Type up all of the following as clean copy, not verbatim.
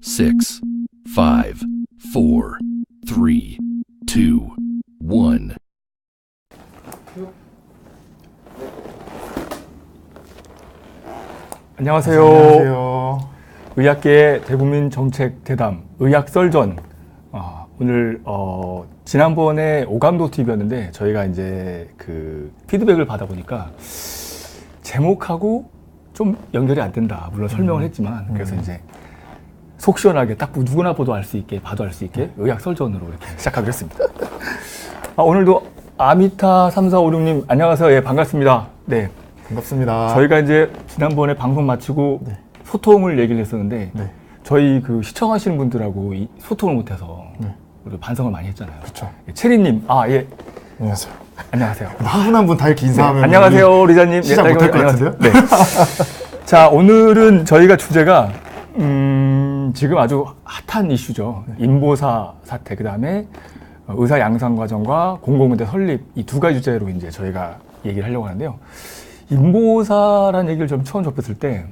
6, 5, 4, 3, 2, 1. 안녕하세요. 안녕하세요. 의학계의 대국민 정책 대담 의학설전. 오늘 지난번에 오감도 TV였는데 저희가 이제 그 피드백을 받아보니까 제목하고 좀 연결이 안 된다. 물론 설명을 했지만 그래서 이제 속 시원하게 딱 누구나 봐도 알 수 있게 의학설전으로 이렇게 시작하기로 했습니다. 오늘도 아미타 3456님 안녕하세요. 예, 반갑습니다. 네. 반갑습니다. 저희가 이제 지난번에 방송 마치고 네. 소통을 얘기를 했었는데 네. 저희 그 시청하시는 분들하고 소통을 못해서 네. 우리 반성을 많이 했잖아요. 그렇죠. 체리님, 예, 안녕하세요. 안녕하세요. 한 분 한 분 다 이렇게 인사하면 안녕하세요, 리자님. 시작 못할 것 안녕하세요. 같은데요? 네. 자, 오늘은 저희가 주제가 지금 아주 핫한 이슈죠. 인보사 사태, 그 다음에 의사 양성 과정과 공공의대 설립 이 두 가지 주제로 이제 저희가 얘기를 하려고 하는데요. 인보사라는 얘기를 좀 처음 접했을 때,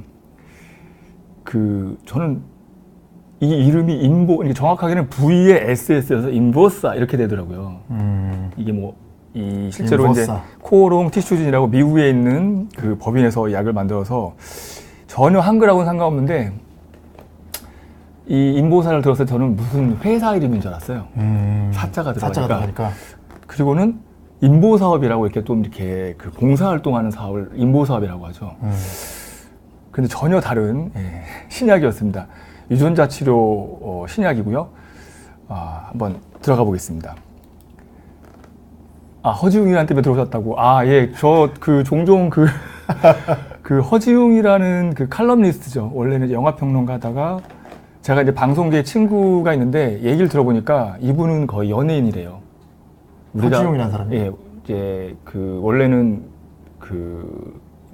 저는 이 이름이 이게 정확하게는 V의 SS여서 인보사 이렇게 되더라고요. 이게 실제로 인보사. 이제 코오롱 티슈진이라고 미국에 있는 그 법인에서 약을 만들어서 전혀 한글하고는 상관없는데 이 인보사를 들었을 때 저는 무슨 회사 이름인 줄 알았어요. 사자가 들어가니까. 그리고는 인보사업이라고 이렇게 또 이렇게 그 봉사활동하는 사업을 인보사업이라고 하죠. 근데 전혀 다른 신약이었습니다. 유전자 치료 신약이고요. 한번 들어가 보겠습니다. 허지웅이라는 때문에 들어오셨다고. 예, 저 종종 그 허지웅이라는 그 칼럼니스트죠. 원래는 영화평론가 하다가 제가 이제 방송계에 친구가 있는데 얘기를 들어보니까 이분은 거의 연예인이래요. 허지웅이라는 사람이? 예, 이제 원래는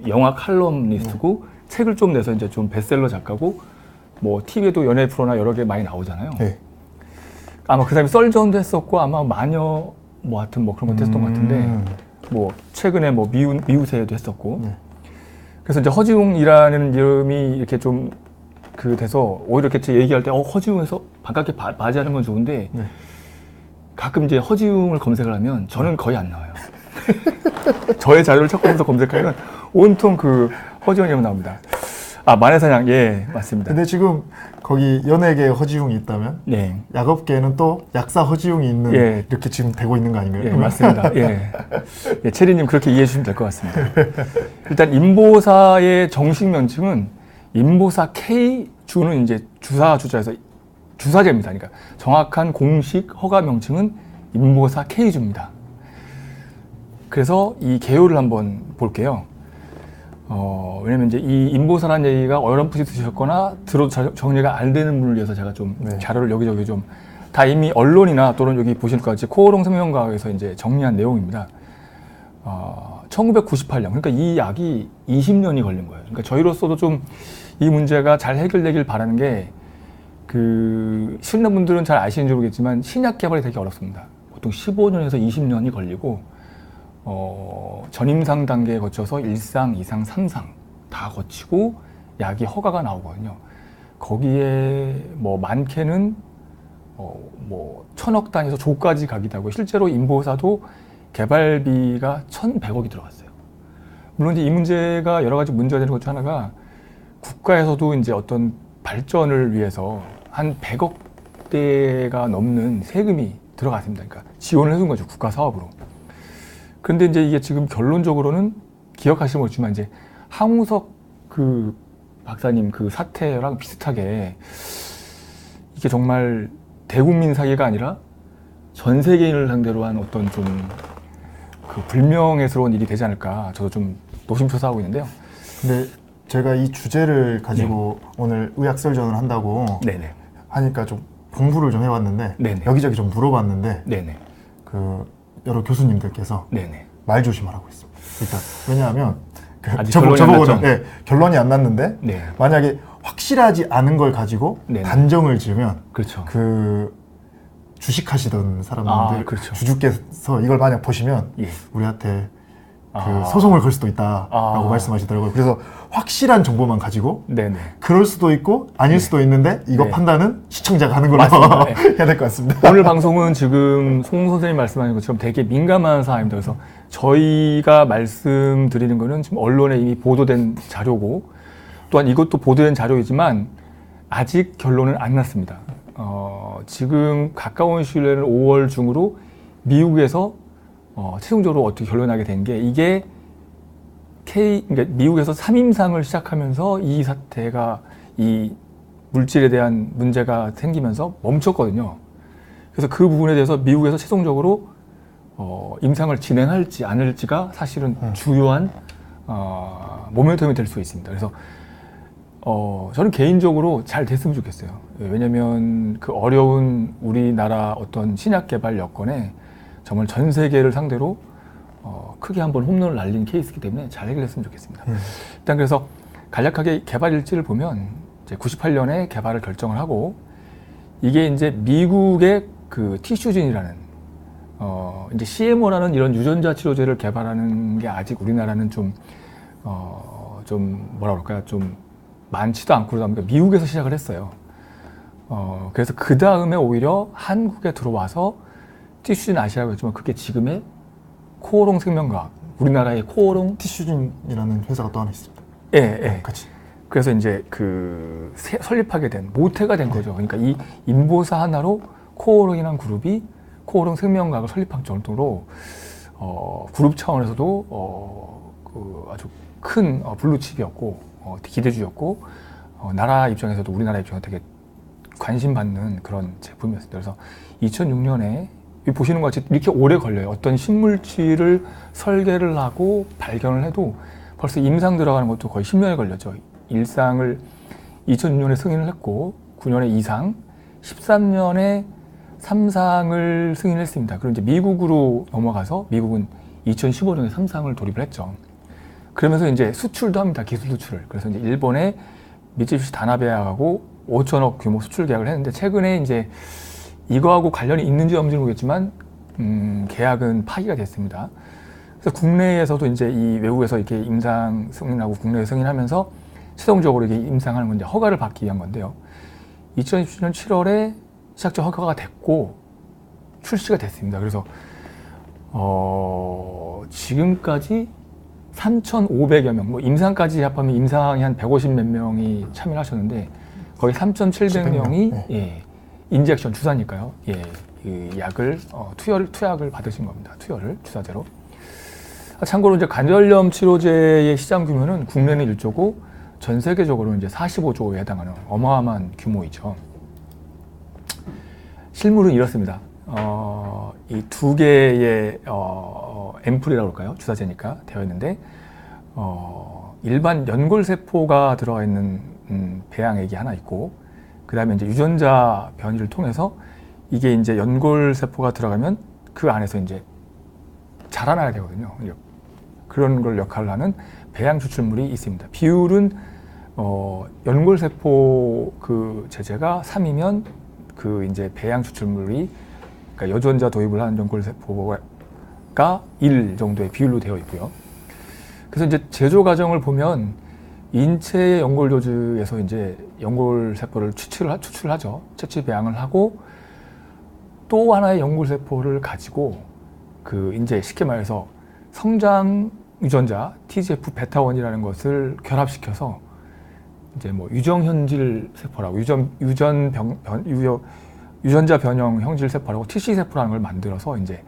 영화 칼럼니스트고 책을 좀 내서 이제 좀 베스트셀러 작가고 TV에도 연예 프로나 여러 개 많이 나오잖아요. 네. 아마 그 사람이 썰전도 했었고 아마 마녀 하여튼 그런 것도 했었던 것 같은데 최근에 미우새도 했었고. 네. 그래서 이제 허지웅이라는 이름이 이렇게 좀 돼서 오히려 이렇게 얘기할 때 허지웅에서 반갑게 맞이하는 건 좋은데 네. 가끔 이제 허지웅을 검색을 하면 저는 거의 안 나와요. 저의 자료를 찾고서 검색하면 온통 허지웅이만 나옵니다. 만해사냥, 예, 맞습니다. 근데 지금 거기 연예계에 허지웅이 있다면 네. 약업계에는 또 약사 허지웅이 있는 이렇게 지금 되고 있는 거 아닌가요? 예, 맞습니다. 예, 체리님 그렇게 이해해 주시면 될 것 같습니다. 일단 인보사의 정식 명칭은 인보사 K 주는 이제 주사에서 주사제입니다. 그러니까 정확한 공식 허가 명칭은 인보사 K주입니다. 그래서 이 개요를 한번 볼게요. 왜냐면 이제 이 인보사라는 얘기가 어렴풋이 드셨거나 들어도 정리가 안 되는 분을 위해서 제가 좀 자료를 여기저기 좀 다 이미 언론이나 또는 여기 보실 것 같이 코오롱 생명과학에서 이제 정리한 내용입니다. 1998년, 그러니까 이 약이 20년이 걸린 거예요. 그러니까 저희로서도 좀 이 문제가 잘 해결되길 바라는 게 시청자 분들은 잘 아시는지 모르겠지만 신약 개발이 되게 어렵습니다. 보통 15년에서 20년이 걸리고 전임상 단계에 거쳐서 1상, 2상, 3상 다 거치고 약이 허가가 나오거든요. 거기에 많게는 1000억 단위에서 조까지 가기도 하고 실제로 인보사도 개발비가 1100억이 들어갔어요. 물론 이제 이 문제가 여러 가지 문제가 되는 것 중 하나가 국가에서도 이제 어떤 발전을 위해서 한 100억대가 넘는 세금이 들어갔습니다. 그러니까 지원을 해준 거죠. 국가 사업으로. 그런데 이제 이게 지금 결론적으로는 기억하시는 거지만 이제 항우석 박사님 사태랑 비슷하게 이게 정말 대국민 사기가 아니라 전 세계인을 상대로 한 어떤 좀 불명예스러운 일이 되지 않을까 저도 좀 노심초사하고 있는데요. 근데 제가 이 주제를 가지고 오늘 의학설전을 한다고 하니까 좀 공부를 좀 해봤는데 여기저기 좀 물어봤는데 여러 교수님들께서 말 조심하라고 했습니다. 일단 왜냐하면 저보고는 결론이 안 났는데 만약에 확실하지 않은 걸 가지고 단정을 지으면 주식하시던 사람들 주주께서 이걸 만약 보시면 우리한테 소송을 걸 수도 있다라고 말씀하시더라고요. 그래서 확실한 정보만 가지고 네네. 그럴 수도 있고 아닐 수도 있는데 이거 네. 판단은 시청자가 하는 걸로 네. 해야 될 것 같습니다. 오늘 방송은 지금 송 선생님 말씀하신 것처럼 되게 민감한 사안입니다. 그래서 저희가 말씀드리는 거는 지금 언론에 이미 보도된 자료고 또한 이것도 보도된 자료이지만 아직 결론은 안 났습니다. 지금 가까운 시일 내는 5월 중으로 미국에서 최종적으로 어떻게 결론나게 된 게 이게 그러니까 미국에서 3임상을 시작하면서 이 사태가 이 물질에 대한 문제가 생기면서 멈췄거든요. 그래서 그 부분에 대해서 미국에서 최종적으로 임상을 진행할지 안 할지가 사실은 주요한 모멘텀이 될 수 있습니다. 그래서 저는 개인적으로 잘 됐으면 좋겠어요. 왜냐하면 그 어려운 우리나라 어떤 신약 개발 여건에 정말 전 세계를 상대로 크게 한번 홈런을 날린 케이스이기 때문에 잘 해결했으면 좋겠습니다. 일단 그래서 간략하게 개발 일지를 보면 이제 98년에 개발을 결정을 하고 이게 이제 미국의 그 티슈진이라는 이제 CMO라는 이런 유전자 치료제를 개발하는 게 아직 우리나라는 좀 뭐라 그럴까요? 좀 많지도 않고 그러다 보니까 미국에서 시작을 했어요. 그래서 그 다음에 오히려 한국에 들어와서 티슈진 아시아라고 했지만 그게 지금의 코오롱 생명과학, 우리나라의 코오롱 티슈진이라는 회사가 또 하나 있습니다. 예. 같이. 그래서 이제 그 설립하게 된 모태가 된 거죠. 그러니까 이 인보사 하나로 코오롱이라는 그룹이 코오롱 생명과학을 설립한 정도로 그룹 차원에서도 그 아주 큰 블루칩이었고 기대주였고 나라 입장에서도 우리나라 입장에서 되게 관심받는 그런 제품이었습니다. 그래서 2006년에 보시는 것 같이 이렇게 오래 걸려요. 어떤 신물질을 설계를 하고 발견을 해도 벌써 임상 들어가는 것도 거의 10년이 걸렸죠. 1상을 2006년에 승인을 했고 9년에 2상, 13년에 3상을 승인했습니다. 그리고 이제 미국으로 넘어가서 미국은 2015년에 3상을 돌입을 했죠. 그러면서 이제 수출도 합니다. 기술 수출을. 그래서 이제 일본의 미쯔비시 다나베하고 5천억 규모 수출 계약을 했는데 최근에 이제 이거하고 관련이 있는지 없는지 모르겠지만 계약은 파기가 됐습니다. 그래서 국내에서도 이제 이 외국에서 이렇게 임상 승인하고 국내에 승인하면서 최종적으로 이게 임상하는 건 이제 허가를 받기 위한 건데요. 2017년 7월에 시작적 허가가 됐고 출시가 됐습니다. 그래서 지금까지 3,500여 명, 뭐 임상까지 합하면 임상이 한 150 몇 명이 참여를 하셨는데 거의 3,700명이 네. 예, 인젝션 주사니까요. 예, 그 약을 투약을 받으신 겁니다. 투여를 주사제로. 참고로 이제 관절염 치료제의 시장 규모는 국내는 1조고 전 세계적으로 이제 45조에 해당하는 어마어마한 규모이죠. 실물은 이렇습니다. 이 두 개의 앰플이라고 할까요? 주사제니까 되어 있는데 일반 연골세포가 들어가 있는 배양액이 하나 있고 그 다음에 이제 유전자 변이를 통해서 이게 이제 연골세포가 들어가면 그 안에서 이제 자라나야 되거든요. 그런 걸 역할을 하는 배양 추출물이 있습니다. 비율은 연골세포 그 제제가 3이면 그 이제 배양 추출물이 그러니까 유전자 도입을 하는 연골세포가 1 정도의 비율로 되어 있고요. 그래서 이제 제조 과정을 보면 인체의 연골조직에서 이제 연골세포를 추출하죠. 채취 배양을 하고 또 하나의 연골세포를 가지고 그 이제 쉽게 말해서 성장 유전자 TGF 베타1이라는 것을 결합시켜서 이제 뭐 유정현질 세포라고 유전자 변형 형질 세포라고 TC 세포라는 걸 만들어서 이제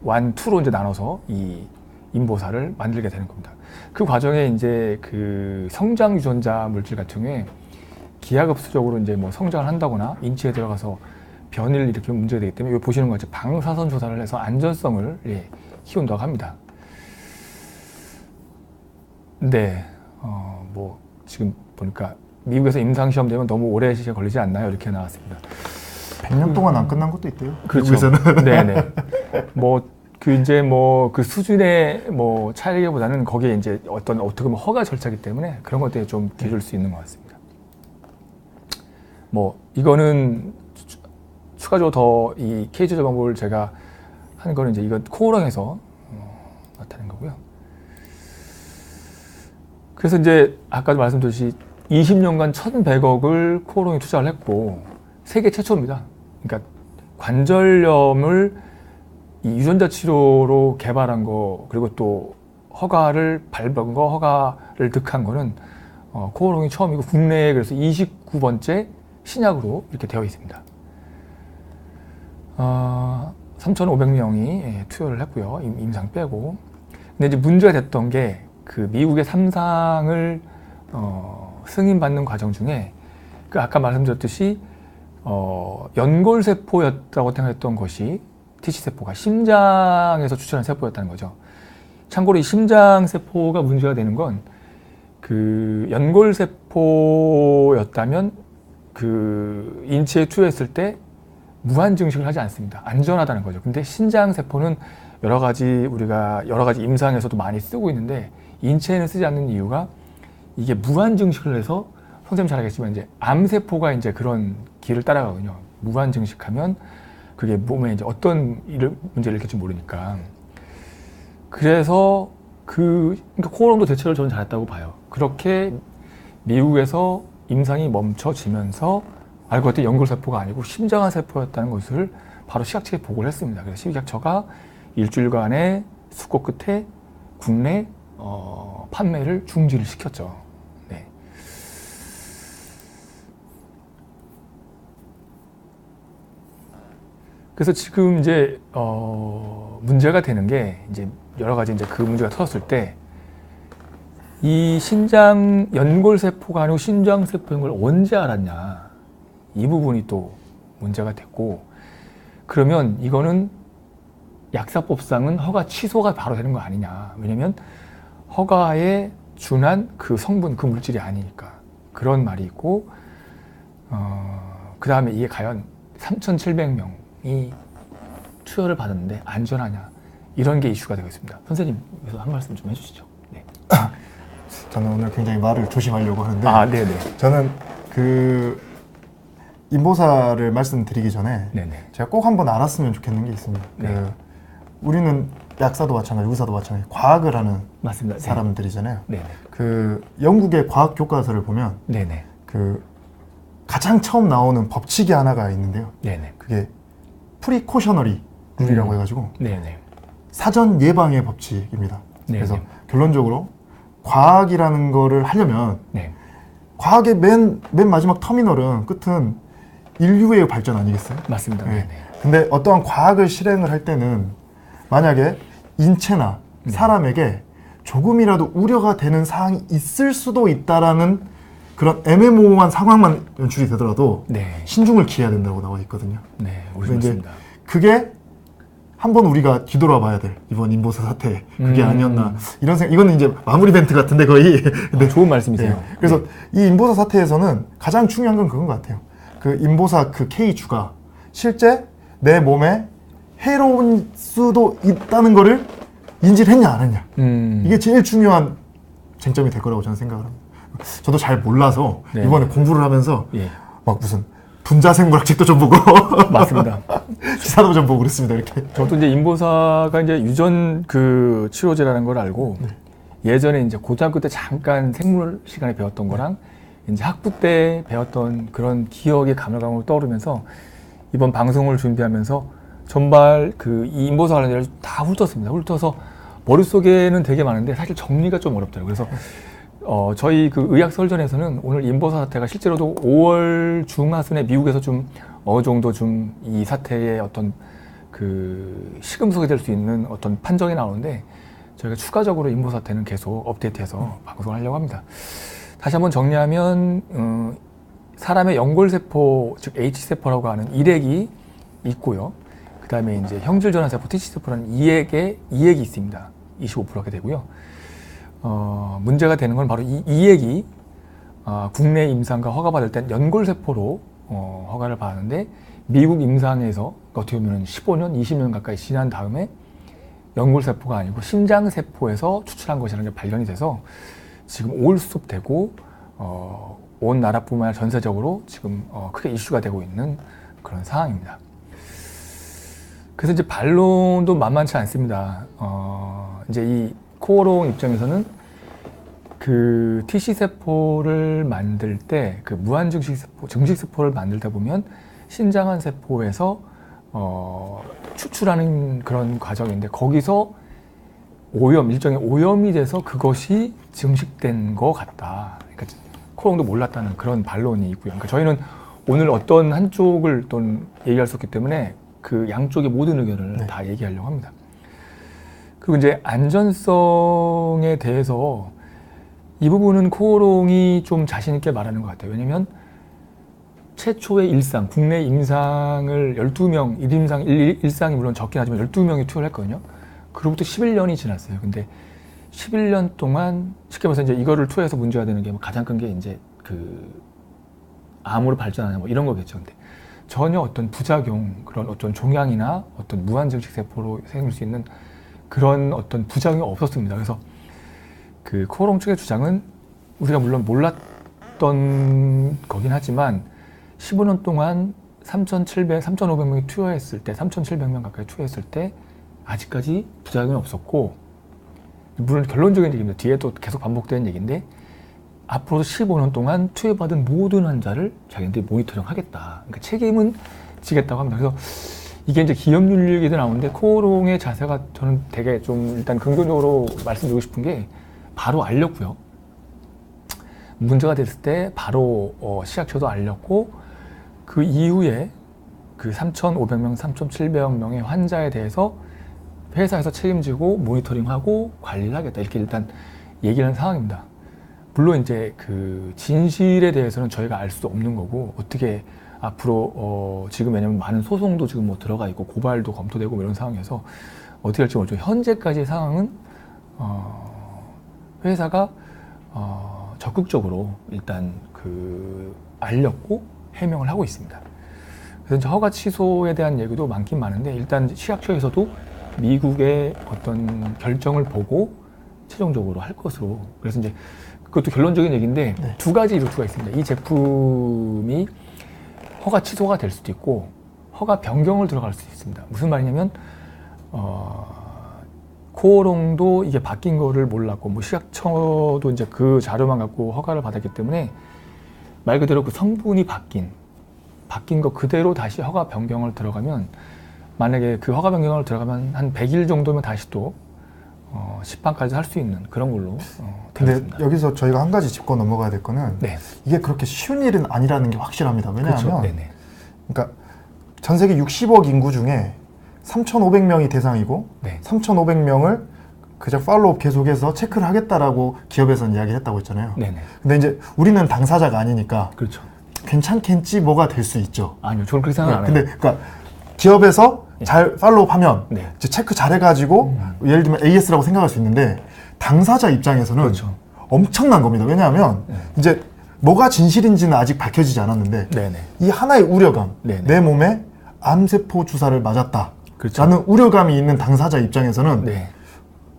1, 2로 이제 나눠서 이 인보사를 만들게 되는 겁니다. 그 과정에 이제 그 성장 유전자 물질 같은 경우에 기하급수적으로 이제 뭐 성장을 한다거나 인체에 들어가서 변이를 일으키면 문제가 되기 때문에 여기 보시는 것 같이 방사선 조사를 해서 안전성을 키운다고 합니다. 네, 뭐 지금 보니까 미국에서 임상시험 되면 너무 오래 시간 걸리지 않나요? 이렇게 나왔습니다. 100년 동안 안 끝난 것도 있대요. 그렇죠. 미국에서는. 네네. 그 수준의 뭐 차이보다는 거기에 이제 어떻게 보면 허가 절차이기 때문에 그런 것들에 좀 기를 수 있는 것 같습니다. 뭐 이거는 추가적으로 더 이 케이지 정보를 제가 한 거는 이제 이거 코오롱에서 그래서 이제 아까도 말씀드렸듯이 20년간 1,100억을 코오롱이 투자를 했고 세계 최초입니다. 그러니까 관절염을 이 유전자 치료로 개발한 거 그리고 또 허가를 밟은 거, 허가를 득한 거는 코오롱이 처음이고 국내에 그래서 29번째 신약으로 이렇게 되어 있습니다. 3,500명이 투여를 했고요. 임상 빼고. 근데 이제 문제가 됐던 게 그 미국의 3상을 승인받는 과정 중에 그 아까 말씀드렸듯이 연골세포였다고 생각했던 것이 T씨세포가 심장에서 추출한 세포였다는 거죠. 참고로 이 심장세포가 문제가 되는 건 그 연골세포였다면 그 인체에 투여했을 때 무한 증식을 하지 않습니다. 안전하다는 거죠. 근데 신장세포는 우리가 여러 가지 임상에서도 많이 쓰고 있는데 인체에는 쓰지 않는 이유가 이게 무한 증식을 해서 선생님 잘 알겠지만 이제 암세포가 이제 그런 길을 따라가거든요. 무한 증식하면 그게 몸에 이제 어떤 문제를 일으킬지 모르니까. 그래서 그러니까 코오롱도 대처를 저는 잘했다고 봐요. 그렇게 미국에서 임상이 멈춰지면서 알고 봤더니 연골세포가 아니고 심장세포였다는 것을 바로 시각처에 보고를 했습니다. 그래서 시각처가 일주일간의 수고 끝에 국내 판매를 중지를 시켰죠. 네. 그래서 지금 이제 문제가 되는 게 이제 여러 가지 이제 그 문제가 터졌을 때 이 신장 연골세포가 아니고 심장세포인 걸 언제 알았냐 이 부분이 또 문제가 됐고 그러면 이거는 약사법상은 허가 취소가 바로 되는 거 아니냐. 왜냐면 허가에 준한 그 성분, 그 물질이 아니니까. 그런 말이 있고, 그 다음에 이게 과연 3,700명이 투여를 받았는데 안전하냐. 이런 게 이슈가 되고 있습니다. 선생님, 여기서 한 말씀 좀 해주시죠. 네. 저는 오늘 굉장히 말을 조심하려고 하는데. 네네. 저는 그 인보사를 말씀드리기 전에 네네. 제가 꼭 한번 알았으면 좋겠는 게 있습니다. 네. 우리는 약사도 마찬가지, 의사도 마찬가지, 과학을 하는 맞습니다. 사람들이잖아요. 네네. 그 영국의 과학 교과서를 보면 네네. 그 가장 처음 나오는 법칙이 하나가 있는데요. 네네. 그게 프리코셔너리 룰이라고 해가지고 네네. 사전 예방의 법칙입니다. 네네. 그래서 결론적으로 과학이라는 거를 하려면 네. 과학의 맨 마지막 터미널은 끝은 인류의 발전 아니겠어요? 맞습니다. 네. 네네. 근데 어떠한 과학을 실행을 할 때는 만약에 인체나 사람에게 조금이라도 우려가 되는 사항이 있을 수도 있다라는 그런 애매모호한 상황만 연출이 되더라도 네. 신중을 기해야 된다고 나와 있거든요. 네, 그래서 맞습니다. 그게 한번 우리가 뒤돌아봐야 될 이번 인보사 사태 그게 아니었나 이런 생각. 이거는 이제 마무리 멘트 같은데 거의. 근데 좋은 말씀이세요. 네. 그래서 이 인보사 사태에서는 가장 중요한 건 그건 것 같아요. 그 인보사 그 K주가 실제 내 몸에 해로운 수도 있다는 거를 인지를 했냐 안 했냐. 이게 제일 중요한 쟁점이 될 거라고 저는 생각을 합니다. 저도 잘 몰라서 네. 이번에 공부를 하면서 예. 막 무슨 분자생물학책도 좀 보고 맞습니다. 기사도 좀 보고 그랬습니다. 이렇게. 저도 이제 인보사가 이제 유전 그 치료제라는 걸 알고 예전에 이제 고등학교 때 잠깐 생물 시간에 배웠던 거랑 이제 학부 때 배웠던 그런 기억의 가물가물 떠오르면서 이번 방송을 준비하면서 전발 그 이 인보사 관련해서 다 훑었습니다. 훑어서 머릿속에는 되게 많은데 사실 정리가 좀 어렵더라고요. 그래서 저희 그 의학설전에서는 오늘 인보사 사태가 실제로도 5월 중하순에 미국에서 좀 어느 정도 좀 이 사태의 어떤 그 시금석이 될 수 있는 어떤 판정이 나오는데 저희가 추가적으로 인보사 사태는 계속 업데이트해서 방송을 하려고 합니다. 다시 한번 정리하면 사람의 연골세포 즉 H세포라고 하는 일액이 있고요. 그 다음에 이제 형질전환세포 T세포라는 이액이 있습니다. 25%가 되고요. 문제가 되는 건 바로 이 이액이 국내 임상과 허가받을 땐 연골세포로 허가를 받았는데 미국 임상에서 어떻게 보면 15년, 20년 가까이 지난 다음에 연골세포가 아니고 심장세포에서 추출한 것이라는 게 발견이 돼서 지금 올수습되고 온 나라뿐만 아니라 전세적으로 지금 크게 이슈가 되고 있는 그런 상황입니다. 그래서 이제 반론도 만만치 않습니다. 이제 이 코오롱 입장에서는 그 TC 세포를 만들 때 그 무한 증식 세포를 만들다 보면 신장한 세포에서 추출하는 그런 과정인데 거기서 일종의 오염이 돼서 그것이 증식된 것 같다. 그러니까 코롱도 몰랐다는 그런 반론이 있고요. 그러니까 저희는 오늘 어떤 한쪽을 또 얘기할 수 없기 때문에 그 양쪽의 모든 의견을 네. 다 얘기하려고 합니다. 그리고 이제 안전성에 대해서 이 부분은 코오롱이 좀 자신 있게 말하는 것 같아요. 왜냐면 최초의 일상, 국내 임상을 12명, 1임상, 1상이 물론 적긴 하지만 12명이 투여를 했거든요. 그로부터 11년이 지났어요. 근데 11년 동안 쉽게 말해서 이제 이거를 투여해서 문제가 되는 게 가장 큰 게 이제 그 암으로 발전하는 뭐 이런 거겠죠. 근데 전혀 어떤 부작용, 그런 어떤 종양이나 어떤 무한 증식 세포로 생길 수 있는 그런 어떤 부작용이 없었습니다. 그래서 그 코오롱 측의 주장은 우리가 물론 몰랐던 거긴 하지만 15년 동안 3,500명이 투여했을 때, 3,700명 가까이 투여했을 때 아직까지 부작용이 없었고, 물론 결론적인 얘기입니다. 뒤에 또 계속 반복되는 얘기인데 앞으로도 15년 동안 투여받은 모든 환자를 자기네들이 모니터링 하겠다. 그러니까 책임은 지겠다고 합니다. 그래서 이게 이제 기업윤리 얘기도 나오는데 코오롱의 자세가 저는 되게 좀 일단 긍정적으로 말씀드리고 싶은 게 바로 알렸고요. 문제가 됐을 때 바로 식약처도 알렸고 그 이후에 그 3,500명, 3,700명의 환자에 대해서 회사에서 책임지고 모니터링하고 관리를 하겠다. 이렇게 일단 얘기하는 상황입니다. 물론 이제 그 진실에 대해서는 저희가 알 수 없는 거고 어떻게 앞으로 지금 왜냐면 많은 소송도 지금 뭐 들어가 있고 고발도 검토되고 이런 상황에서 어떻게 할지 모르죠. 현재까지의 상황은 회사가 적극적으로 일단 그 알렸고 해명을 하고 있습니다. 그래서 이제 허가 취소에 대한 얘기도 많긴 많은데 일단 식약처에서도 미국의 어떤 결정을 보고 최종적으로 할 것으로. 그래서 이제 그것도 결론적인 얘기인데 네. 두 가지 루트가 있습니다. 이 제품이 허가 취소가 될 수도 있고 허가 변경을 들어갈 수도 있습니다. 무슨 말이냐면 코오롱도 이게 바뀐 거를 몰랐고 뭐 식약처도 이제 그 자료만 갖고 허가를 받았기 때문에 말 그대로 그 성분이 바뀐 거 그대로 다시 허가 변경을 들어가면 만약에 그 허가 변경을 들어가면 한 100일 정도면 다시 또 시판까지 할 수 있는 그런 걸로 근데 되겠습니다. 여기서 저희가 한 가지 짚고 넘어가야 될 거는 네. 이게 그렇게 쉬운 일은 아니라는 게 확실합니다. 왜냐하면 그렇죠. 그러니까 전 세계 60억 인구 중에 3,500명이 대상이고 네. 3,500명을 그저 팔로우업 계속해서 체크를 하겠다라고 기업에서는 이야기를 했다고 했잖아요. 네네. 근데 이제 우리는 당사자가 아니니까 그렇죠. 괜찮겠지 뭐가 될 수 있죠. 아니요. 저는 그렇게 생각 안 해요. 근데 그러니까 기업에서 잘 팔로우업하면 네. 이제 체크 잘해가지고 예를 들면 AS라고 생각할 수 있는데 당사자 입장에서는 그렇죠. 엄청난 겁니다. 왜냐하면 이제 뭐가 진실인지는 아직 밝혀지지 않았는데 네네. 이 하나의 우려감, 네네. 내 몸에 암세포 주사를 맞았다 그렇죠. 라는 우려감이 있는 당사자 입장에서는 네.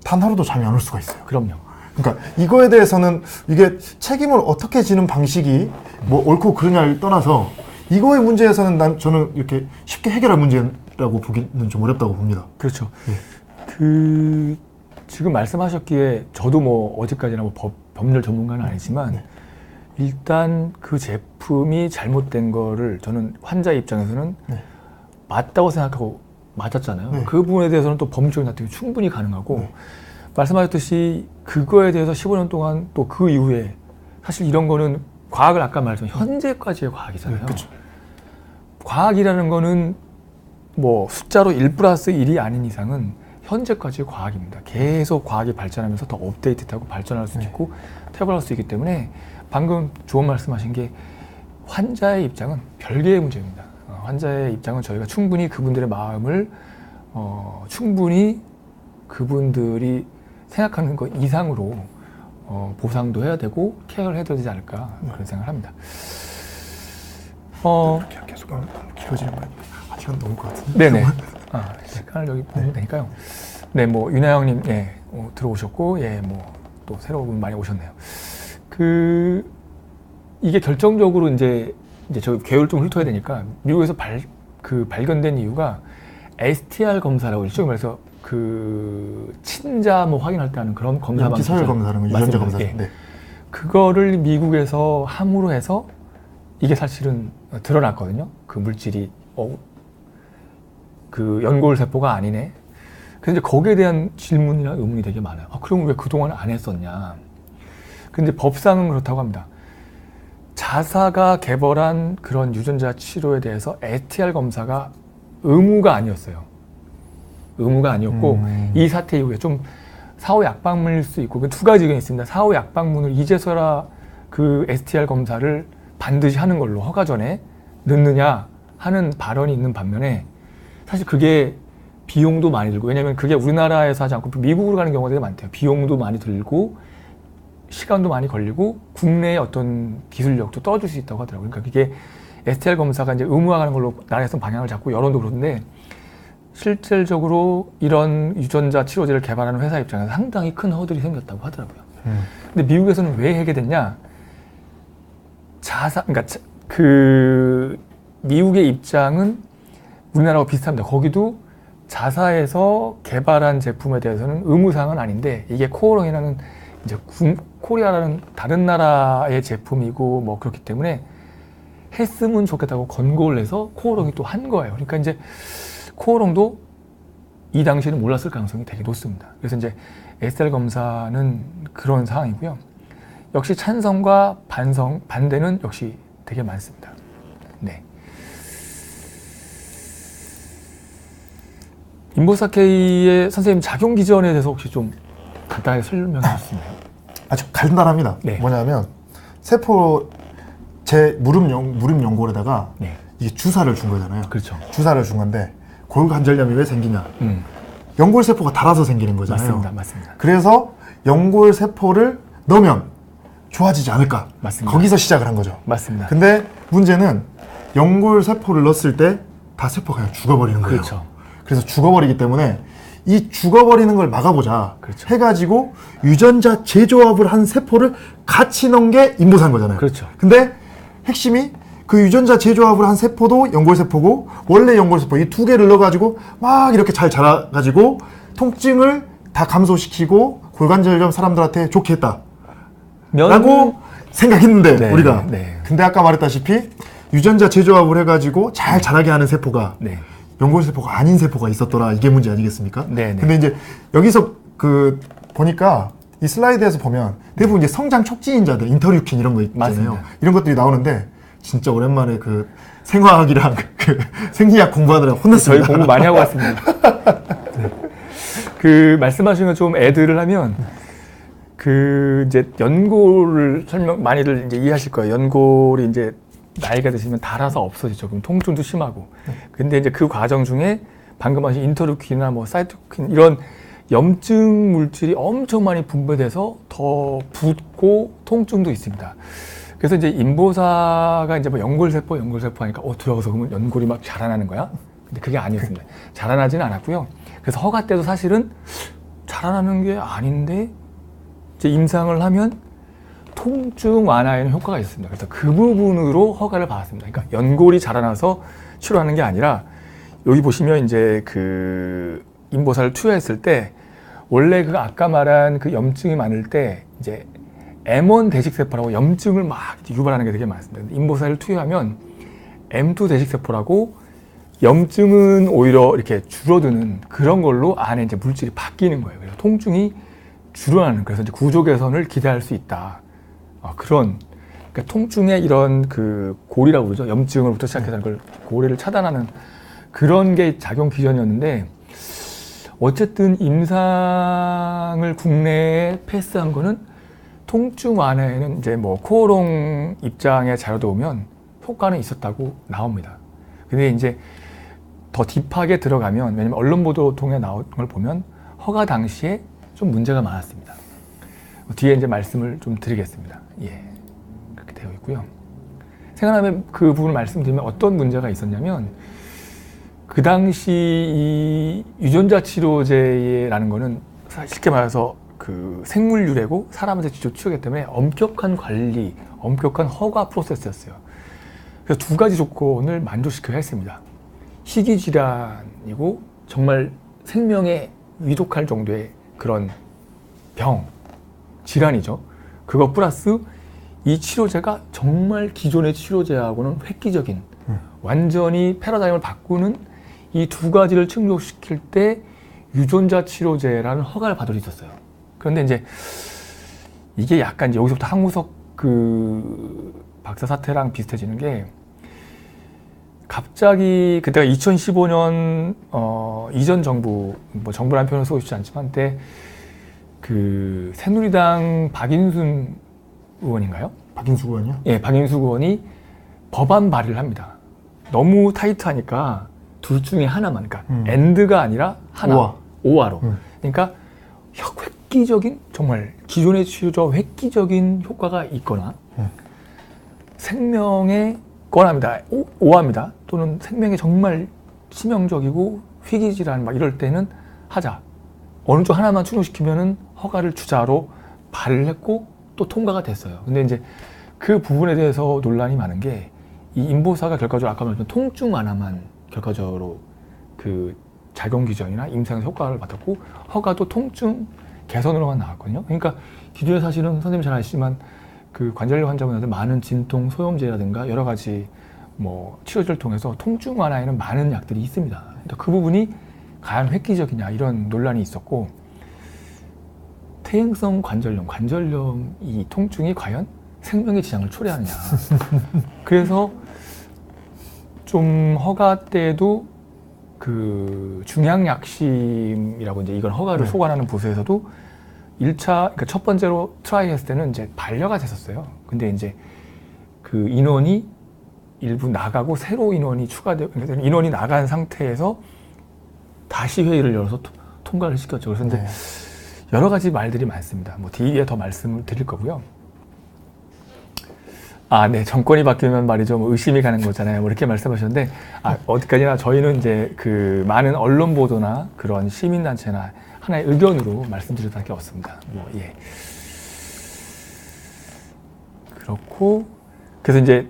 단 하루도 잠이 안 올 수가 있어요. 그럼요. 그러니까 이거에 대해서는 이게 책임을 어떻게 지는 방식이 뭐 옳고 그르냐를 떠나서 이거의 문제에서는 저는 이렇게 쉽게 해결할 문제라고 보기는 좀 어렵다고 봅니다. 그렇죠. 네. 그 지금 말씀하셨기에 저도 뭐 어디까지나 뭐 법률 전문가는 아니지만 네. 일단 그 제품이 잘못된 거를 저는 환자 입장에서는 네. 맞다고 생각하고 맞았잖아요. 네. 그 부분에 대해서는 또 법률적인 납득이 충분히 가능하고 네. 말씀하셨듯이 그거에 대해서 15년 동안 또 그 이후에 사실 이런 거는 과학을 아까 말했지만 현재까지의 과학이잖아요. 네, 그렇죠. 과학이라는 거는 뭐 숫자로 1+1이 아닌 이상은 현재까지의 과학입니다. 계속 과학이 발전하면서 더 업데이트되고 발전할 수 있고 퇴발할 수 있기 때문에 방금 좋은 말씀하신 게 환자의 입장은 별개의 문제입니다. 환자의 입장은 저희가 충분히 그분들의 마음을 충분히 그분들이 생각하는 것 이상으로 보상도 해야 되고 케어를 해야 되지 않을까 그런 생각을 합니다. 이렇게 계속 길어지는 거 아니에요? 한 시간 넘을 것 같은데. 네네. 시간을 여기 보면 되니까요. 네, 뭐 윤하영님 들어오셨고, 뭐 또 새로운 분 많이 오셨네요. 이게 결정적으로 이제 저 계열 좀 훑어야 되니까 미국에서 발견된 이유가 STR 검사라고 일종의 말해서 그 친자 뭐 확인할 때 하는 그런 검사 방식. 서열 검사라는 거 유전자 검사. 네. 그거를 미국에서 함으로 해서 이게 사실은 드러났거든요. 그 물질이 그 연골세포가 아니네. 그래서 이제 거기에 대한 질문이나 의문이 되게 많아요. 그럼 왜 그동안 안 했었냐. 근데 법상은 그렇다고 합니다. 자사가 개발한 그런 유전자 치료에 대해서 STR 검사가 의무가 아니었어요. 의무가 아니었고 이 사태 이후에 좀 사후 약방문일 수 있고 그 두 가지가 있습니다. 사후 약방문을 이제서야 그 STR 검사를 반드시 하는 걸로 허가 전에 넣느냐 하는 발언이 있는 반면에 사실 그게 비용도 많이 들고 왜냐하면 그게 우리나라에서 하지 않고 미국으로 가는 경우가 되게 많대요. 비용도 많이 들고 시간도 많이 걸리고 국내의 어떤 기술력도 떨어질 수 있다고 하더라고요. 그러니까 그게 STR 검사가 이제 의무화하는 걸로 나라에서 방향을 잡고 여론도 그런데 실질적으로 이런 유전자 치료제를 개발하는 회사 입장에서 상당히 큰 허들이 생겼다고 하더라고요. 근데 미국에서는 왜 하게 됐냐? 그러니까 그 미국의 입장은 우리나라와 비슷합니다. 거기도 자사에서 개발한 제품에 대해서는 의무사항은 아닌데 이게 코오롱이라는 이제 코리아라는 다른 나라의 제품이고 뭐 그렇기 때문에 했으면 좋겠다고 권고를 해서 코오롱이 또 한 거예요. 그러니까 이제 코오롱도 이 당시에는 몰랐을 가능성이 되게 높습니다. 그래서 이제 STR 검사는 그런 상황이고요. 역시 찬성과 반대는 역시 되게 많습니다. 네. 인보사케이의 선생님 작용 기전에 대해서 혹시 좀 간단하게 설명해 줄 수 있나요? 아주 간단합니다. 네. 뭐냐면 세포 무릎 연골에다가 네. 이게 주사를 준 거잖아요. 그렇죠. 주사를 준 건데 골관절염이 왜 생기냐? 연골 세포가 닳아서 생기는 거잖아요. 맞습니다. 그래서 연골 세포를 넣으면 좋아지지 않을까? 맞습니다. 거기서 시작을 한 거죠. 맞습니다. 근데 문제는 연골 세포를 넣었을 때 다 세포가 그냥 죽어버리는 거예요. 그렇죠. 그래서 죽어버리기 때문에 이 죽어버리는 걸 막아보자 그렇죠. 해가지고 유전자 재조합을 한 세포를 같이 넣은 게 인보사인 거잖아요. 그렇죠. 근데 핵심이 그 유전자 재조합을 한 세포도 연골세포고 원래 연골세포 이 두 개를 넣어가지고 막 이렇게 잘 자라가지고 통증을 다 감소시키고 골관절염 사람들한테 좋게 했다 라고 생각했는데 네, 우리가 네. 근데 아까 말했다시피 유전자 재조합을 해가지고 잘 자라게 하는 세포가 네. 연골세포가 아닌 세포가 있었더라. 이게 문제 아니겠습니까? 네. 근데 이제 여기서 그 보니까 이 슬라이드에서 보면 대부분 이제 성장 촉진인자들, 인터류킨 이런 거 있잖아요. 맞습니다. 이런 것들이 나오는데 진짜 오랜만에 그 생화학이랑 그 생리학 공부하느라 혼났습니다. 저희 공부 많이 하고 왔습니다. 네. 그 말씀하신 거 좀 애들을 하면 그 이제 연골을 많이들 이제 이해하실 거예요. 연골이 이제 나이가 드시면 닳아서 없어지죠. 그럼 통증도 심하고. 근데 이제 그 과정 중에 방금 하신 인터루킨이나 뭐 사이토킨 이런 염증 물질이 엄청 많이 분배돼서 더 붓고 통증도 있습니다. 그래서 이제 인보사가 이제 뭐 연골세포 하니까 들어가서 그러면 연골이 막 자라나는 거야? 근데 그게 아니었습니다. 자라나지는 않았고요. 그래서 허가 때도 사실은 자라나는 게 아닌데 이제 임상을 하면 통증 완화에는 효과가 있습니다. 그래서 그 부분으로 허가를 받았습니다. 그러니까 연골이 자라나서 치료하는 게 아니라 여기 보시면 이제 그 인보사를 투여했을 때 원래 그 아까 말한 그 염증이 많을 때 이제 M1 대식세포라고 염증을 막 유발하는 게 되게 많습니다. 인보사를 투여하면 M2 대식세포라고 염증은 오히려 이렇게 줄어드는 그런 걸로 안에 이제 물질이 바뀌는 거예요. 그래서 통증이 줄어나는 그래서 이제 구조 개선을 기대할 수 있다. 그런 그러니까 통증의 이런 그 고리라고 그러죠. 염증으로부터 시작해서 그걸 고리를 차단하는 그런 게 작용 기전이었는데 어쨌든 임상을 국내에 패스한 거는 통증 완화에는 이제 뭐 코오롱 입장의 자료도 보면 효과는 있었다고 나옵니다. 근데 이제 더 딥하게 들어가면 왜냐면 언론 보도 통해 나온 걸 보면 허가 당시에 좀 문제가 많았습니다. 뒤에 이제 말씀을 좀 드리겠습니다. 예, 그렇게 되어 있고요. 생각나면 그 부분을 말씀드리면 어떤 문제가 있었냐면 그 당시 이 유전자 치료제라는 거는 쉽게 말해서 그 생물 유래고 사람한테 직접 치료하기 때문에 엄격한 관리, 엄격한 허가 프로세스였어요. 그래서 두 가지 조건을 만족시켜야 했습니다. 희귀 질환이고 정말 생명에 위독할 정도의 그런 병, 질환이죠. 그거 플러스 이 치료제가 정말 기존의 치료제하고는 획기적인 완전히 패러다임을 바꾸는 이 두 가지를 충족시킬 때 유전자 치료제라는 허가를 받을 수 있었어요. 그런데 이제 이게 약간 이제 여기서부터 항우석 그 박사 사태랑 비슷해지는 게 갑자기 그때가 2015년 이전 정부 뭐 정부라는 표현을 쓰고 싶지 않지만 그때 그 새누리당 박인순 의원인가요? 박인수 의원이요? 예, 박인수 의원이 법안 발의를 합니다. 너무 타이트하니까 둘 중에 하나만, 그러니까 엔드가 아니라 하나, 오화로. 그러니까 획기적인 정말 기존의 치료제와 획기적인 효과가 있거나 생명에 권합니다. 오합니다. 또는 생명에 정말 치명적이고 희귀질환 막 이럴 때는 하자. 어느 쪽 하나만 충족시키면은 허가를 주자로 발의를 했고 또 통과가 됐어요. 근데 이제 그 부분에 대해서 논란이 많은 게 이 인보사가 결과적으로 아까 말했던 통증 완화만 결과적으로 그 작용 규정이나 임상에서 효과를 받았고 허가도 통증 개선으로만 나왔거든요. 그러니까 기존에 사실은 선생님 잘 아시지만 그 관절염 환자분한테 많은 진통 소염제라든가 여러 가지 뭐 치료제를 통해서 통증 완화에는 많은 약들이 있습니다. 그러니까 그 부분이 과연 획기적이냐 이런 논란이 있었고 퇴행성 관절염 이 통증이 과연 생명의 지장을 초래하느냐. 그래서 좀 허가 때도 그 중양약심이라고 이제 이건 허가를 소관하는 부서에서도 1차, 그러니까 첫 번째로 트라이 했을 때는 이제 반려가 됐었어요. 근데 이제 그 인원이 일부 나가고 새로 인원이 추가되고, 그러니까 인원이 나간 상태에서 다시 회의를 열어서 통과를 시켰죠. 그래서 이제 여러 가지 말들이 많습니다. 뭐 뒤에 더 말씀을 드릴 거고요. 아, 네. 정권이 바뀌면 말이죠. 뭐 의심이 가는 거잖아요. 뭐 이렇게 말씀하셨는데, 어디까지나 저희는 이제 그 많은 언론 보도나 그런 시민단체나 하나의 의견으로 말씀드릴 수밖에 없습니다. 뭐, 예. 그렇고, 그래서 이제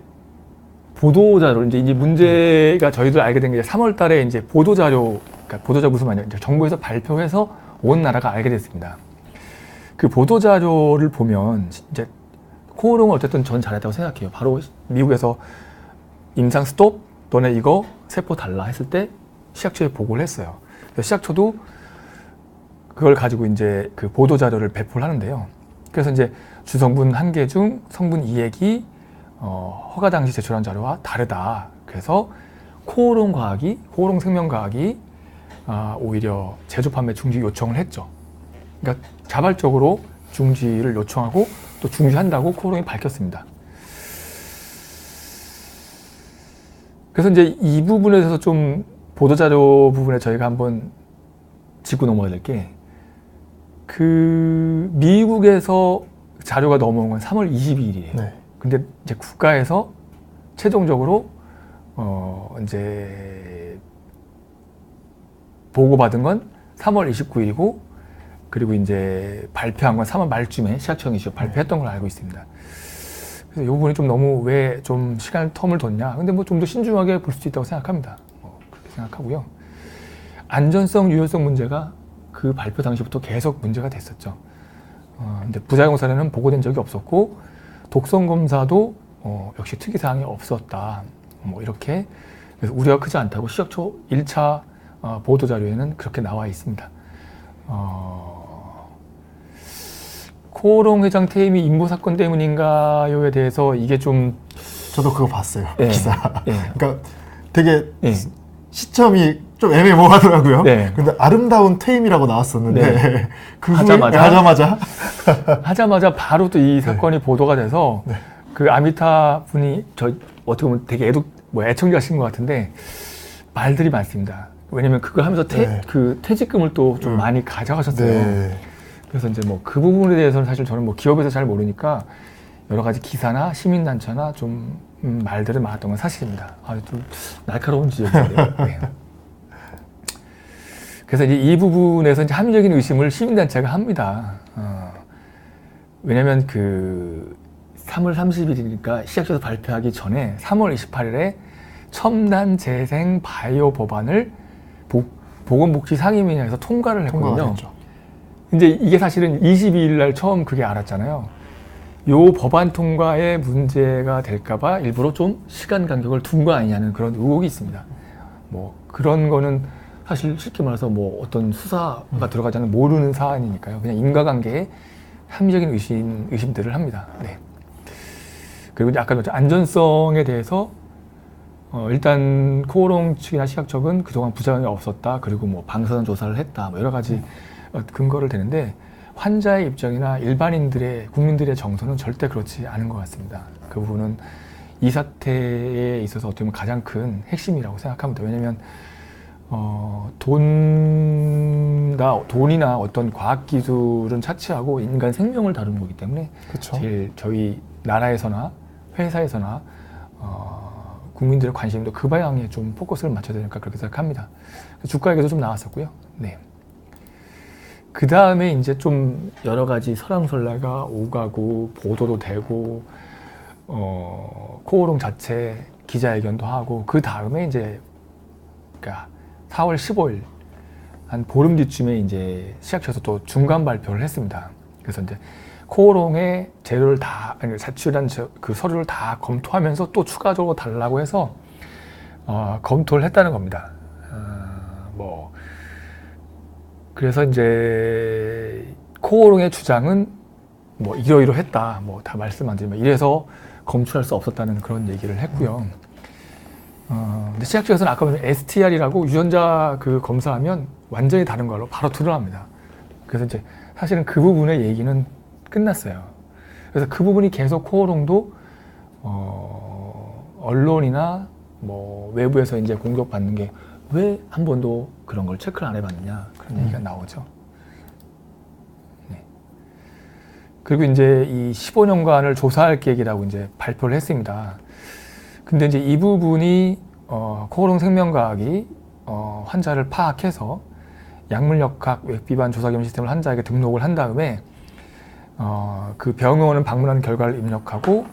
보도자료, 이제 문제가 저희도 알게 된 게 3월 달에 이제 보도자료, 그러니까 보도자료 무슨 말이냐. 정부에서 발표해서 온 나라가 알게 됐습니다. 그 보도자료를 보면, 이제 코오롱은 어쨌든 전 잘했다고 생각해요. 바로 미국에서 임상 스톱, 너네 이거 세포 달라 했을 때 시약처에 보고를 했어요. 그래서 시약처도 그걸 가지고 이제 그 보도자료를 배포를 하는데요. 그래서 이제 주성분 1개 중 성분 2액이 허가 당시 제출한 자료와 다르다. 그래서 코오롱 생명과학이 오히려 제조 판매 중지 요청을 했죠. 그러니까 자발적으로 중지를 요청하고 또 중지한다고 코오롱이 밝혔습니다. 그래서 이제 이 부분에 대해서 좀 보도자료 부분에 저희가 한번 짚고 넘어가야 될 게 그 미국에서 자료가 넘어온 건 3월 22일이에요. 네. 근데 이제 국가에서 최종적으로 이제 보고받은 건 3월 29일이고 그리고 이제 발표한 건 3월 말쯤에 시약청이 발표했던 걸 알고 있습니다. 그래서 이 부분이 좀 너무 왜 좀 시간 텀을 뒀냐. 근데 뭐 좀 더 신중하게 볼 수 있다고 생각합니다. 그렇게 생각하고요. 안전성, 유효성 문제가 그 발표 당시부터 계속 문제가 됐었죠. 근데 부작용 사례는 보고된 적이 없었고 독성 검사도 역시 특이사항이 없었다. 뭐 이렇게 그래서 우려가 크지 않다고 시약처 1차 보도자료에는 그렇게 나와 있습니다. 코오롱 회장 퇴임이 인보 사건 때문인가요에 대해서 이게 좀 저도 그거 봤어요. 네. 기사. 네. 그러니까 되게 시점이 좀 애매모호하더라고요. 네. 근데 아름다운 퇴임이라고 나왔었는데 네. 그 하자마자 바로 또 이 사건이 보도가 돼서 그 아미타 분이 저 어떻게 보면 되게 애청자신 것 같은데 말들이 많습니다. 왜냐면 그걸 하면서 그 퇴직금을 또 좀 많이 가져가셨어요. 네. 그래서 이제 뭐 그 부분에 대해서는 사실 저는 뭐 기업에서 잘 모르니까 여러 가지 기사나 시민단체나 좀 말들은 많았던 건 사실입니다. 좀 날카로운 지적인데요. 네. 그래서 이제 이 부분에서 이제 합리적인 의심을 시민단체가 합니다. 왜냐면 그 3월 30일이니까 시작해서 발표하기 전에 3월 28일에 첨단 재생 바이오 법안을 보건복지 요 법안 통과에 문제가 될까봐 일부러 좀 시간 간격을 둔 거 아니냐는 그런 의혹이 있습니다. 뭐 그런 거는 사실 쉽게 말해서 뭐 어떤 수사가 들어가지 않는 모르는 사안이니까요. 그냥 인과관계에 합리적인 의심들을 합니다. 네. 그리고 이제 아까 안전성에 대해서 일단 코오롱 측이나 시각 측은 그동안 부작용이 없었다. 그리고 뭐 방사선 조사를 했다. 뭐 여러 가지 근거를 대는데 환자의 입장이나 일반인들의 국민들의 정서는 절대 그렇지 않은 것 같습니다. 그 부분은 이 사태에 있어서 어떻게 보면 가장 큰 핵심이라고 생각합니다. 왜냐하면 돈이나 어떤 과학기술은 차치하고 인간 생명을 다루는 거기 때문에 그쵸. 제일 저희 나라에서나 회사에서나 국민들의 관심도 그 방향에 좀 포커스를 맞춰야 되니까 그렇게 생각합니다. 주가 얘기도 좀 나왔었고요. 네. 그 다음에 이제 좀 여러 가지 설왕설래가 오가고 보도도 되고 코오롱 자체 기자회견도 하고 그 다음에 이제 그러니까 4월 15일 한 보름 뒤쯤에 이제 시작해서 또 중간 발표를 했습니다. 그래서 이제 코오롱의 재료를 다 자취한 그 서류를 다 검토하면서 또 추가적으로 달라고 해서 검토를 했다는 겁니다. 뭐 그래서 이제 코오롱의 주장은 뭐 이러이러했다, 뭐 다 말씀 안 드리면 이래서 검출할 수 없었다는 그런 얘기를 했고요. 근데 시각 쪽에서는 아까 보면 STR이라고 유전자 그 검사하면 완전히 다른 걸로 바로 드러납니다. 그래서 이제 사실은 그 부분의 얘기는 끝났어요. 그래서 그 부분이 계속 코오롱도 언론이나 뭐 외부에서 이제 공격받는 게 왜 한 번도 그런 걸 체크를 안 해봤느냐 그런 얘기가 나오죠. 네. 그리고 이제 이 15년간을 조사할 계획이라고 이제 발표를 했습니다. 근데 이제 이 부분이 코오롱 생명과학이 환자를 파악해서 약물역학 외비반 조사겸 시스템을 환자에게 등록을 한 다음에 그 병원을 방문하는 결과를 입력하고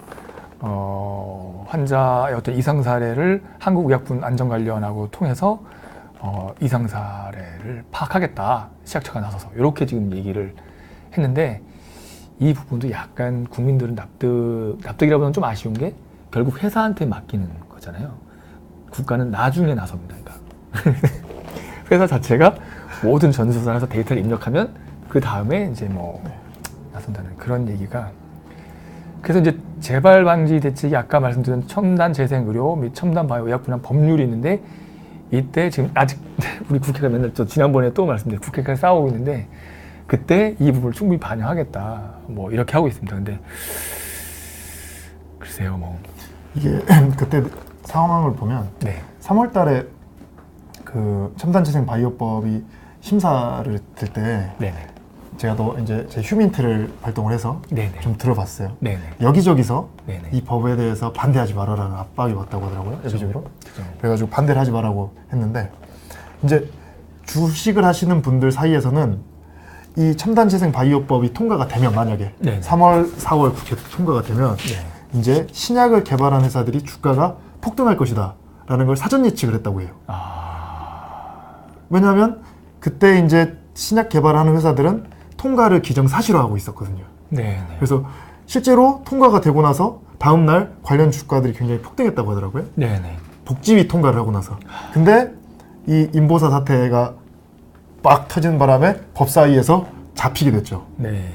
환자의 어떤 이상 사례를 한국의약품안전관리원하고 통해서 이상 사례를 파악하겠다. 시작처가 나서서 이렇게 지금 얘기를 했는데 이 부분도 약간 국민들은 납득이라고는 좀 아쉬운 게 결국 회사한테 맡기는 거잖아요. 국가는 나중에 나섭니다. 그러니까 회사 자체가 모든 전수조사에서 데이터를 입력하면 그 다음에 이제 뭐 나선다는 그런 얘기가. 그래서 이제 재발 방지 대책이 아까 말씀드린 첨단 재생 의료 및 첨단 바이오 의약 분야 법률이 있는데 이때 지금 아직 우리 국회가 맨날 지난번에 또 말씀드린 국회가 싸우고 있는데 그때 이 부분을 충분히 반영하겠다 뭐 이렇게 하고 있습니다. 근데 글쎄요 뭐 이게 그때 상황을 보면 네. 3월 달에 그 첨단 재생 바이오법이 심사를 될 때 제가 또 이제 제 휴민트를 발동을 해서 네네. 좀 들어봤어요. 네네. 여기저기서 네네. 이 법에 대해서 반대하지 말아라는 압박이 왔다고 하더라고요. 여기저기로. 그래가지고 반대를 하지 말라고 했는데 이제 주식을 하시는 분들 사이에서는 이 첨단 재생 바이오법이 통과가 되면 만약에 네네. 3월, 4월 국회 통과가 되면 이제 신약을 개발한 회사들이 주가가 폭등할 것이다 라는 걸 사전 예측을 했다고 해요. 왜냐하면 그때 이제 신약 개발하는 회사들은 통과를 기정사실화하고 있었거든요. 네네. 그래서 실제로 통과가 되고 나서 다음 날 관련 주가들이 굉장히 폭등했다고 하더라고요. 네네. 복지위 통과를 하고 나서. 근데 이 인보사 사태가 막 터지는 바람에 법사위에서 잡히게 됐죠. 네.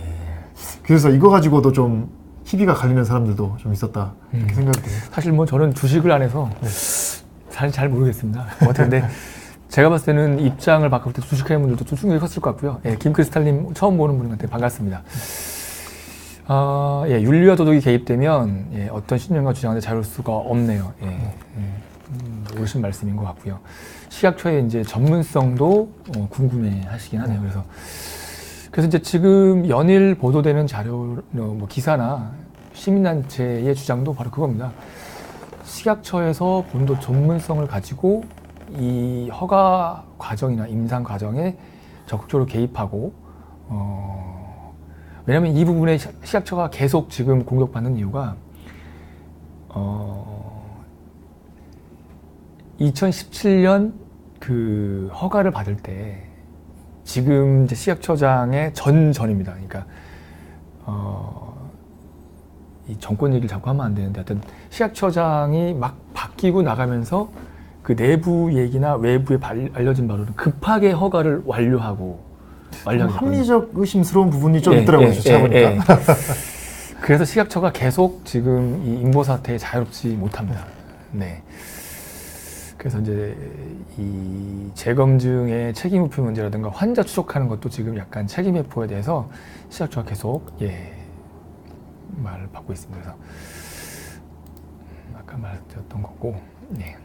그래서 이거 가지고도 좀 희비가 갈리는 사람들도 좀 있었다 이렇게 생각이 돼요. 사실 뭐 저는 주식을 안 해서 사실 잘 모르겠습니다. 근데 제가 봤을 때는 입장을 바꿀 때 주식하는 분들도 좀 충격이 컸을 것 같고요. 예, 김크리스탈님 처음 보는 분한테 반갑습니다. 예, 윤리와 도덕이 개입되면 예, 어떤 신념과 주장한테 자유로울 수가 없네요. 예, 옳으신 말씀인 것 같고요. 시각처의 이제 전문성도 궁금해하시긴 하네요. 그래서 이제 지금 연일 보도되는 자료, 뭐 기사나 시민단체의 주장도 바로 그겁니다. 시각처에서 본도 전문성을 가지고 이 허가 과정이나 임상 과정에 적극적으로 개입하고 왜냐하면 이 부분에 시각처가 계속 지금 공격받는 이유가 2017년 그 허가를 받을 때 지금 이제 시각처장의 전입니다. 그러니까 이 정권 얘기를 자꾸 하면 안 되는데 하여튼 식약처장이 막 바뀌고 나가면서 그 내부 얘기나 외부에 알려진 바로는 급하게 허가를 완료하고 합리적 의심스러운 부분이 좀 있더라고요. 제가 보니까. 그래서 식약처가 계속 지금 이 인보 사태에 자유롭지 못합니다. 네. 그래서 이제 이 재검증의 책임 회피 문제라든가 환자 추적하는 것도 지금 약간 책임 회피에 대해서 식약처가 계속 말을 받고 있습니다. 그래서 아까 말씀드렸던 거고. 네.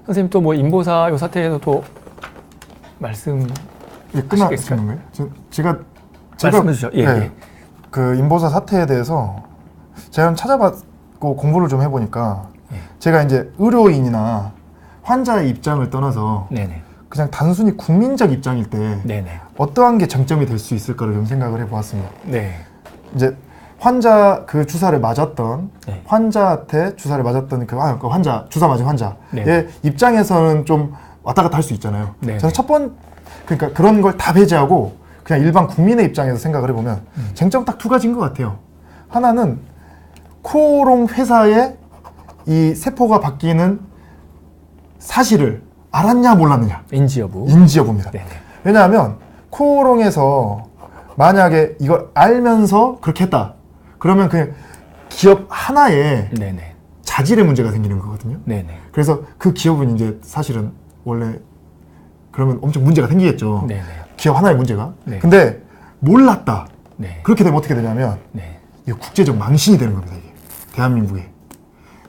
선생님 또 뭐 인보사 요 사태에서 또 말씀 끝나시는 거예요? 제가 말씀해 주시죠. 그 인보사 사태에 대해서 제가 찾아봤고 공부를 좀 해보니까 제가 이제 의료인이나 환자의 입장을 떠나서 그냥 단순히 국민적 입장일 때 어떠한 게 쟁점이 될 수 있을까를 좀 생각을 해보았습니다. 이제 환자 그 주사를 맞았던 환자한테 주사를 맞았던 그 환자 주사 맞은 환자의 입장에서는 좀 왔다 갔다 할 수 있잖아요. 저는 그러니까 그런 걸 다 배제하고 그냥 일반 국민의 입장에서 생각을 해보면 쟁점 딱 두 가지인 것 같아요. 하나는 코오롱 회사의 이 세포가 바뀌는 사실을 알았냐 몰랐느냐. 인지 여부입니다. 왜냐하면 코오롱에서 만약에 이걸 알면서 그렇게 했다. 그러면 그냥 기업 하나에 자질의 문제가 생기는 거거든요. 그래서 그 기업은 이제 사실은 원래 그러면 엄청 문제가 생기겠죠. 기업 하나의 문제가. 근데 몰랐다. 그렇게 되면 어떻게 되냐면 이게 국제적 망신이 되는 겁니다. 이게 대한민국에.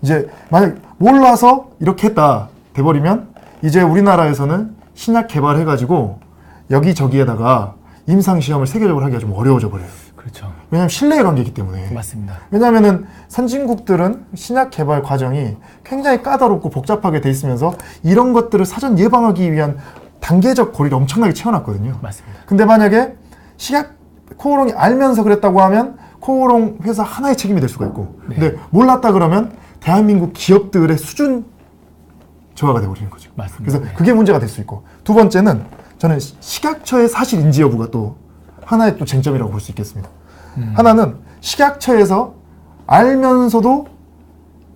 이제 만약 몰라서 이렇게 했다 돼버리면 이제 우리나라에서는 신약 개발해가지고 여기저기에다가 임상시험을 세계적으로 하기가 좀 어려워져 버려요. 그렇죠. 왜냐하면 신뢰의 관계이기 때문에. 맞습니다. 왜냐하면은 선진국들은 신약 개발 과정이 굉장히 까다롭고 복잡하게 돼 있으면서 이런 것들을 사전 예방하기 위한 단계적 고리를 엄청나게 채워놨거든요. 맞습니다. 근데 만약에 코오롱이 알면서 그랬다고 하면 코오롱 회사 하나의 책임이 될 수가 있고 근데 몰랐다 그러면 대한민국 기업들의 수준 저하가 돼버리는 거죠. 맞습니다. 그래서 그게 문제가 될 수 있고 두 번째는 저는 식약처의 사실 인지 여부가 또 하나의 또 쟁점이라고 볼 수 있겠습니다. 하나는 식약처에서 알면서도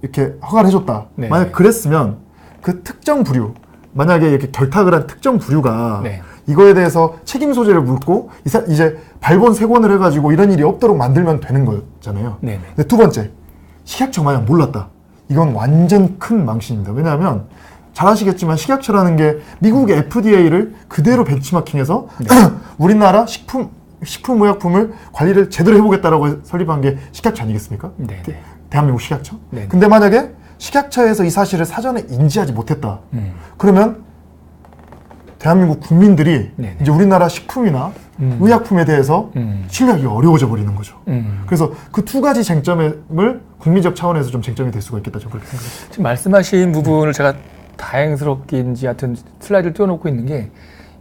이렇게 허가를 해줬다. 만약 그랬으면 그 특정 부류 만약에 이렇게 결탁을 한 특정 부류가 이거에 대해서 책임 소재를 묻고 이제 발본 세권을 해가지고 이런 일이 없도록 만들면 되는 거잖아요. 근데 두 번째 식약처 만약 몰랐다. 이건 완전 큰 망신입니다. 왜냐하면 잘 아시겠지만 식약처라는 게 미국의 FDA를 그대로 벤치마킹해서 우리나라 식품의약품을 관리를 제대로 해보겠다라고 설립한 게 식약처 아니겠습니까? 대한민국 식약처. 근데 만약에 식약처에서 이 사실을 사전에 인지하지 못했다. 그러면 대한민국 국민들이 이제 우리나라 식품이나 의약품에 대해서 신뢰하기 어려워져 버리는 거죠. 그래서 그 두 가지 쟁점을 국민적 차원에서 좀 쟁점이 될 수가 있겠다. 저는 그렇게 생각합니다. 지금 말씀하신 부분을 제가 다행스럽게인지 하여튼 슬라이드를 띄워놓고 있는 게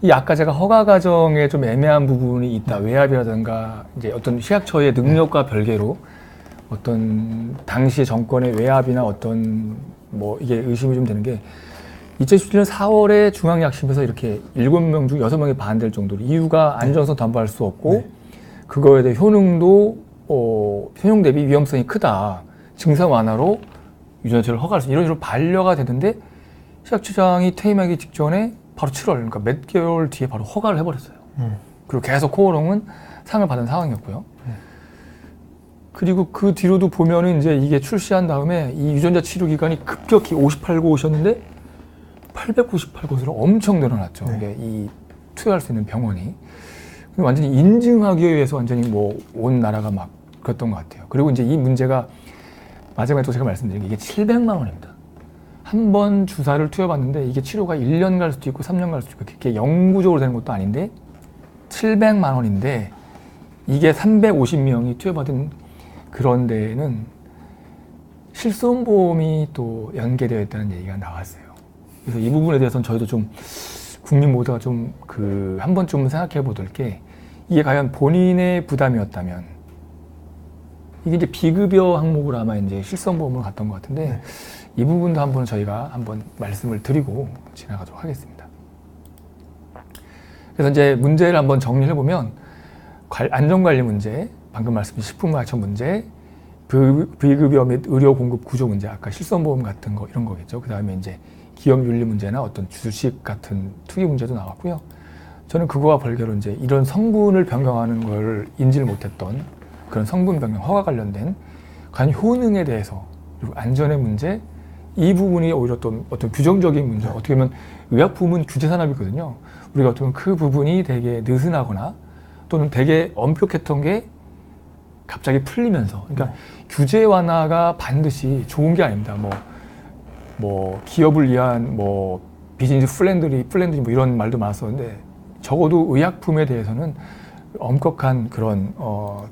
이 아까 제가 허가 과정에 좀 애매한 부분이 있다. 외압이라든가 이제 어떤 식약처의 능력과 별개로 어떤 당시의 정권의 외압이나 어떤 뭐 이게 의심이 좀 되는 게 2017년 4월에 중앙약심에서 이렇게 7명 중 6명이 반대할 정도로 이유가 안전성 담보할 수 없고 그거에 대해 효능도 효용 대비 위험성이 크다. 증상 완화로 유전자를 허가할 수 이런 식으로 반려가 되는데 식약처장이 퇴임하기 직전에 바로 7월 그러니까 몇 개월 뒤에 바로 허가를 해버렸어요. 그리고 계속 코오롱은 상을 받은 상황이었고요. 그리고 그 뒤로도 보면은 이제 이게 출시한 다음에 이 유전자 치료 기간이 급격히 58곳이었는데 898곳으로 엄청 늘어났죠. 이게 이 투여할 수 있는 병원이 완전히 인증하기 위해서 완전히 뭐 온 나라가 막 그랬던 것 같아요. 그리고 이제 이 문제가 마지막에 또 제가 말씀드린 게 이게 700만 원입니다. 한 번 주사를 투여받는데 이게 치료가 1년 갈 수도 있고 3년 갈 수도 있고 그게 영구적으로 되는 것도 아닌데 700만 원인데 이게 350명이 투여받은 그런 데에는 실손보험이 또 연계되어 있다는 얘기가 나왔어요. 그래서 이 부분에 대해서는 저희도 좀 국민 모두가 좀 한 번쯤 생각해 보될 게 이게 과연 본인의 부담이었다면 이게 이제 비급여 항목으로 아마 이제 실손보험으로 갔던 것 같은데 이 부분도 한번 저희가 한번 말씀을 드리고 지나가도록 하겠습니다. 그래서 이제 문제를 한번 정리를 해보면 안전관리 문제, 방금 말씀드린 식품의약품 문제, 비급여 및 의료 공급 구조 문제, 아까 실손보험 같은 거 이런 거겠죠. 그 다음에 이제 기업 윤리 문제나 어떤 주식 같은 투기 문제도 나왔고요. 저는 그거와 별개로 이제 이런 성분을 변경하는 걸 인지를 못했던 그런 성분 변경 허가 관련된 과연 효능에 대해서 그리고 안전의 문제, 이 부분이 오히려 또 어떤 규정적인 문제, 어떻게 보면 의약품은 규제 산업이거든요. 우리가 어떻게 보면 그 부분이 되게 느슨하거나 또는 되게 엄격했던 게 갑자기 풀리면서, 그러니까 규제 완화가 반드시 좋은 게 아닙니다. 뭐 기업을 위한 뭐 비즈니스 플랜드리 뭐 이런 말도 많았었는데, 적어도 의약품에 대해서는 엄격한 그런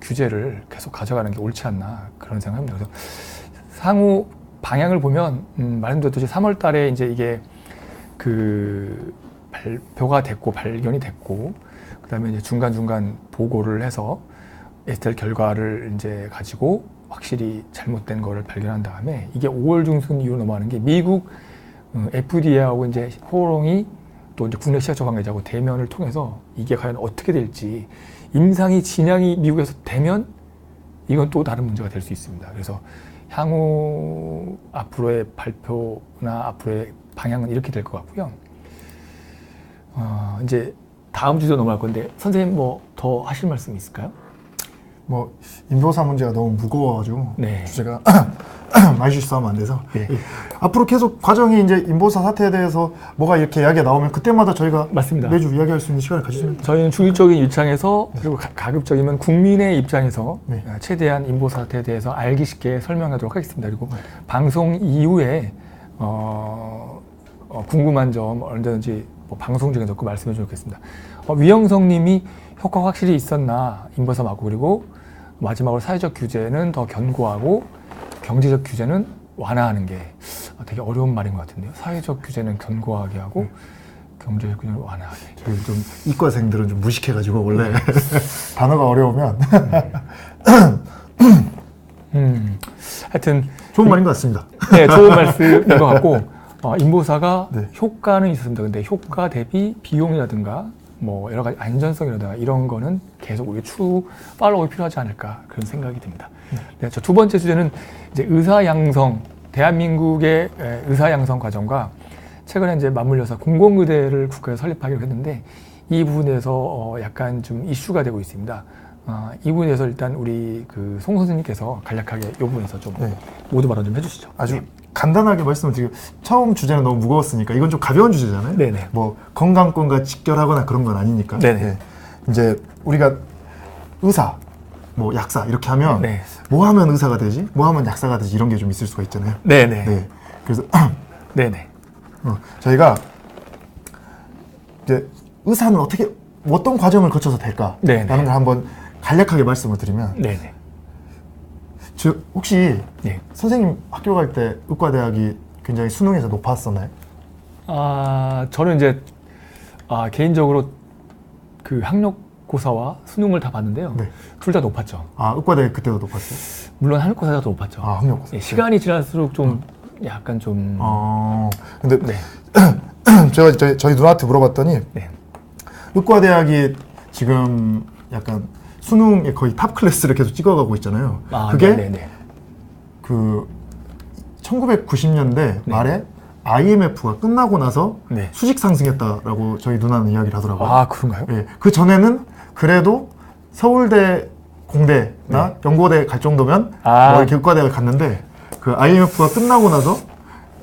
규제를 계속 가져가는 게 옳지 않나 그런 생각합니다. 그래서 향후 방향을 보면 말씀드렸듯이 3월 달에 이제 이게 그 발표가 됐고 발견이 됐고, 그다음에 이제 중간중간 보고를 해서 에스텔 결과를 이제 가지고 확실히 잘못된 거를 발견한 다음에 이게 5월 중순 이후로 넘어가는 게 미국 FDA하고 이제 호롱이 또 이제 국내 시각적 관계자하고 대면을 통해서 이게 과연 어떻게 될지, 임상이 진양이 미국에서 되면 이건 또 다른 문제가 될 수 있습니다. 그래서 향후 앞으로의 발표나 앞으로의 방향은 이렇게 될 것 같고요. 이제 다음 주제로 넘어갈 건데 선생님 뭐 더 하실 말씀 있을까요? 뭐 인보사 문제가 너무 무거워가지고 네. 주제가 많이 실수하면 안 돼서 네. 앞으로 계속 과정이 이제 인보사 사태에 대해서 뭐가 이렇게 이야기가 나오면 그때마다 저희가 맞습니다. 매주 이야기할 수 있는 시간을 가지면 저희는 중립적인 입장에서 그리고 가급적이면 국민의 입장에서 네. 최대한 인보사 사태에 대해서 알기 쉽게 설명하도록 하겠습니다. 그리고 방송 이후에 궁금한 점 언제든지 뭐 방송 중에 적고 말씀해 주시면 좋겠습니다. 위영성 님이 효과가 확실히 있었나 인보사 맞고, 그리고 마지막으로 사회적 규제는 더 견고하고 경제적 규제는 완화하는 게 되게 어려운 말인 것 같은데요. 사회적 규제는 견고하게 하고 경제적 규제는 완화하게. 저희 좀 이과생들은 좀 무식해가지고 원래 단어가 어려우면 하여튼 좋은 말인 것 같습니다. 네, 좋은 말씀인 것 같고 인보사가 네. 효과는 있었습니다. 근데 효과 대비 비용이라든가 뭐 여러 가지 안전성이라든가 이런 거는 계속 우리 팔로우가 필요하지 않을까 그런 생각이 듭니다. 네, 저 두 번째 주제는 이제 의사 양성, 대한민국의 의사 양성 과정과 최근에 이제 맞물려서 공공의대를 국가에서 설립하기로 했는데 이 부분에서 약간 좀 이슈가 되고 있습니다. 이 부분에 대해서 일단 우리 그 송 선생님께서 간략하게 이 부분에서 좀 네. 모두 발언 좀 해주시죠. 아주 네. 간단하게 말씀을 드리고, 처음 주제는 너무 무거웠으니까 이건 좀 가벼운 주제잖아요. 네네. 뭐 건강권과 직결하거나 그런 건 아니니까. 네네. 네. 이제 우리가 의사, 뭐 약사 이렇게 하면 네. 뭐 하면 의사가 되지? 뭐 하면 약사가 되지? 이런 게 좀 있을 수가 있잖아요. 네네. 네. 그래서 네네. 저희가 이제 의사는 어떤 과정을 거쳐서 될까라는 네네. 걸 한번 간략하게 말씀을 드리면, 네네. 혹시 네. 선생님 학교 갈 때 의과대학이 굉장히 수능에서 높았었나요? 저는 이제 개인적으로 그 학력고사와 수능을 다 봤는데요. 네. 둘 다 높았죠. 의과대학 그때도 높았어요? 물론 학력고사가 더 높았죠. 학력고사. 네, 시간이 지날수록 좀 약간 좀 근데 네. 제가 저희 누나한테 물어봤더니 네. 의과대학이 지금 약간 수능에 거의 탑 클래스를 계속 찍어가고 있잖아요. 그게 네네네. 그 1990년대 말에 IMF가 끝나고 나서 네. 수직 상승했다라고 저희 누나는 이야기를 하더라고요. 그런가요? 예, 그 전에는 그래도 서울대, 공대나 연고대 갈 정도면 뭐 이렇게 의과대학을 갔는데, 그 IMF가 끝나고 나서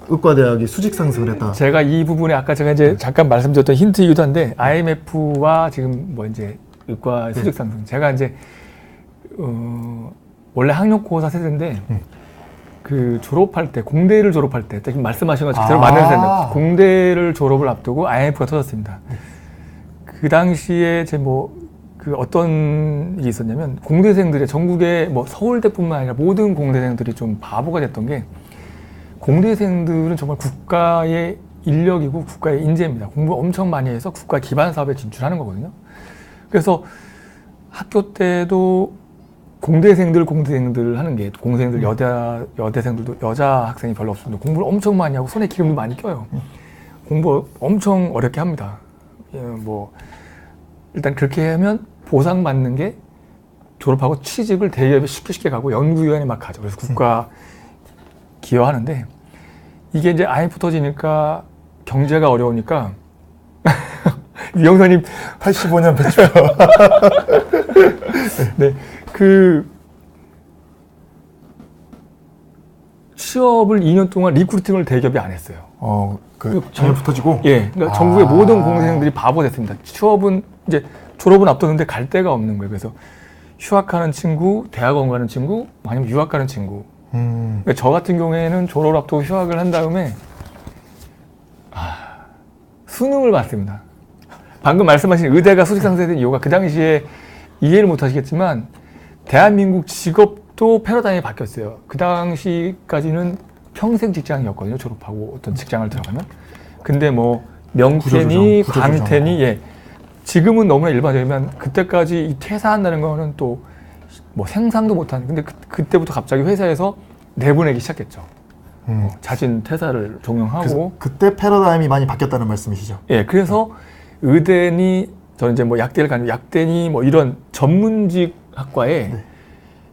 의과대학이 수직 상승을 했다. 제가 이 부분에 아까 제가 이제 잠깐 말씀드렸던 힌트이기도 한데 IMF와 지금 뭐 이제 의과 수직 상승. 제가 이제 원래 학력고사 세대인데 그 졸업할 때, 공대를 졸업할 때, 지금 말씀하신 것처럼 제대로 맞는 세대. 공대를 졸업을 앞두고 IMF가 터졌습니다. 그 당시에 제 그 어떤 일이 있었냐면, 공대생들의 전국의 뭐 서울대뿐만 아니라 모든 공대생들이 좀 바보가 됐던 게, 공대생들은 정말 국가의 인력이고 국가의 인재입니다. 공부 엄청 많이 해서 국가 기반 사업에 진출하는 거거든요. 그래서 학교 때도 공대생들 하는 게, 공대생들 여대생들도 여자 학생이 별로 없습니다. 공부를 엄청 많이 하고 손에 기름도 많이 껴요. 공부 엄청 어렵게 합니다. 뭐 일단 그렇게 하면 보상받는 게 졸업하고 취직을 대기업에 쉽게 가고 연구위원회 막 가죠. 그래서 국가 기여하는데 이게 이제 IMF 터지니까 경제가 어려우니까 유영사님 85년 배출. 네, 그 취업을 2년 동안 리크루팅을 대기업이 안 했어요. 그 IMF 터지고. 예, 그러니까 전국의 모든 공무생들이 바보 됐습니다. 취업은 이제 졸업은 앞뒀는데 갈 데가 없는 거예요. 그래서 휴학하는 친구, 대학원 가는 친구, 아니면 유학 가는 친구. 그러니까 저 같은 경우에는 졸업을 앞두고 휴학을 한 다음에 수능을 봤습니다. 방금 말씀하신 의대가 수직상쇄된 이유가 그 당시에 이해를 못 하시겠지만 대한민국 직업도 패러다임이 바뀌었어요. 그 당시까지는 평생 직장이었거든요. 졸업하고 어떤 직장을 들어가면. 근데 뭐 명태니 광태니 예. 지금은 너무나 일반적이면 그때까지 이 퇴사한다는 거는 또 뭐 생상도 못한. 근데 그때부터 갑자기 회사에서 내보내기 시작했죠. 자진 퇴사를 종용하고. 그때 패러다임이 많이 바뀌었다는 말씀이시죠? 예, 그래서 의대니 저는 이제 뭐 약대를 가는 약대니 뭐 이런 전문직 학과에 네.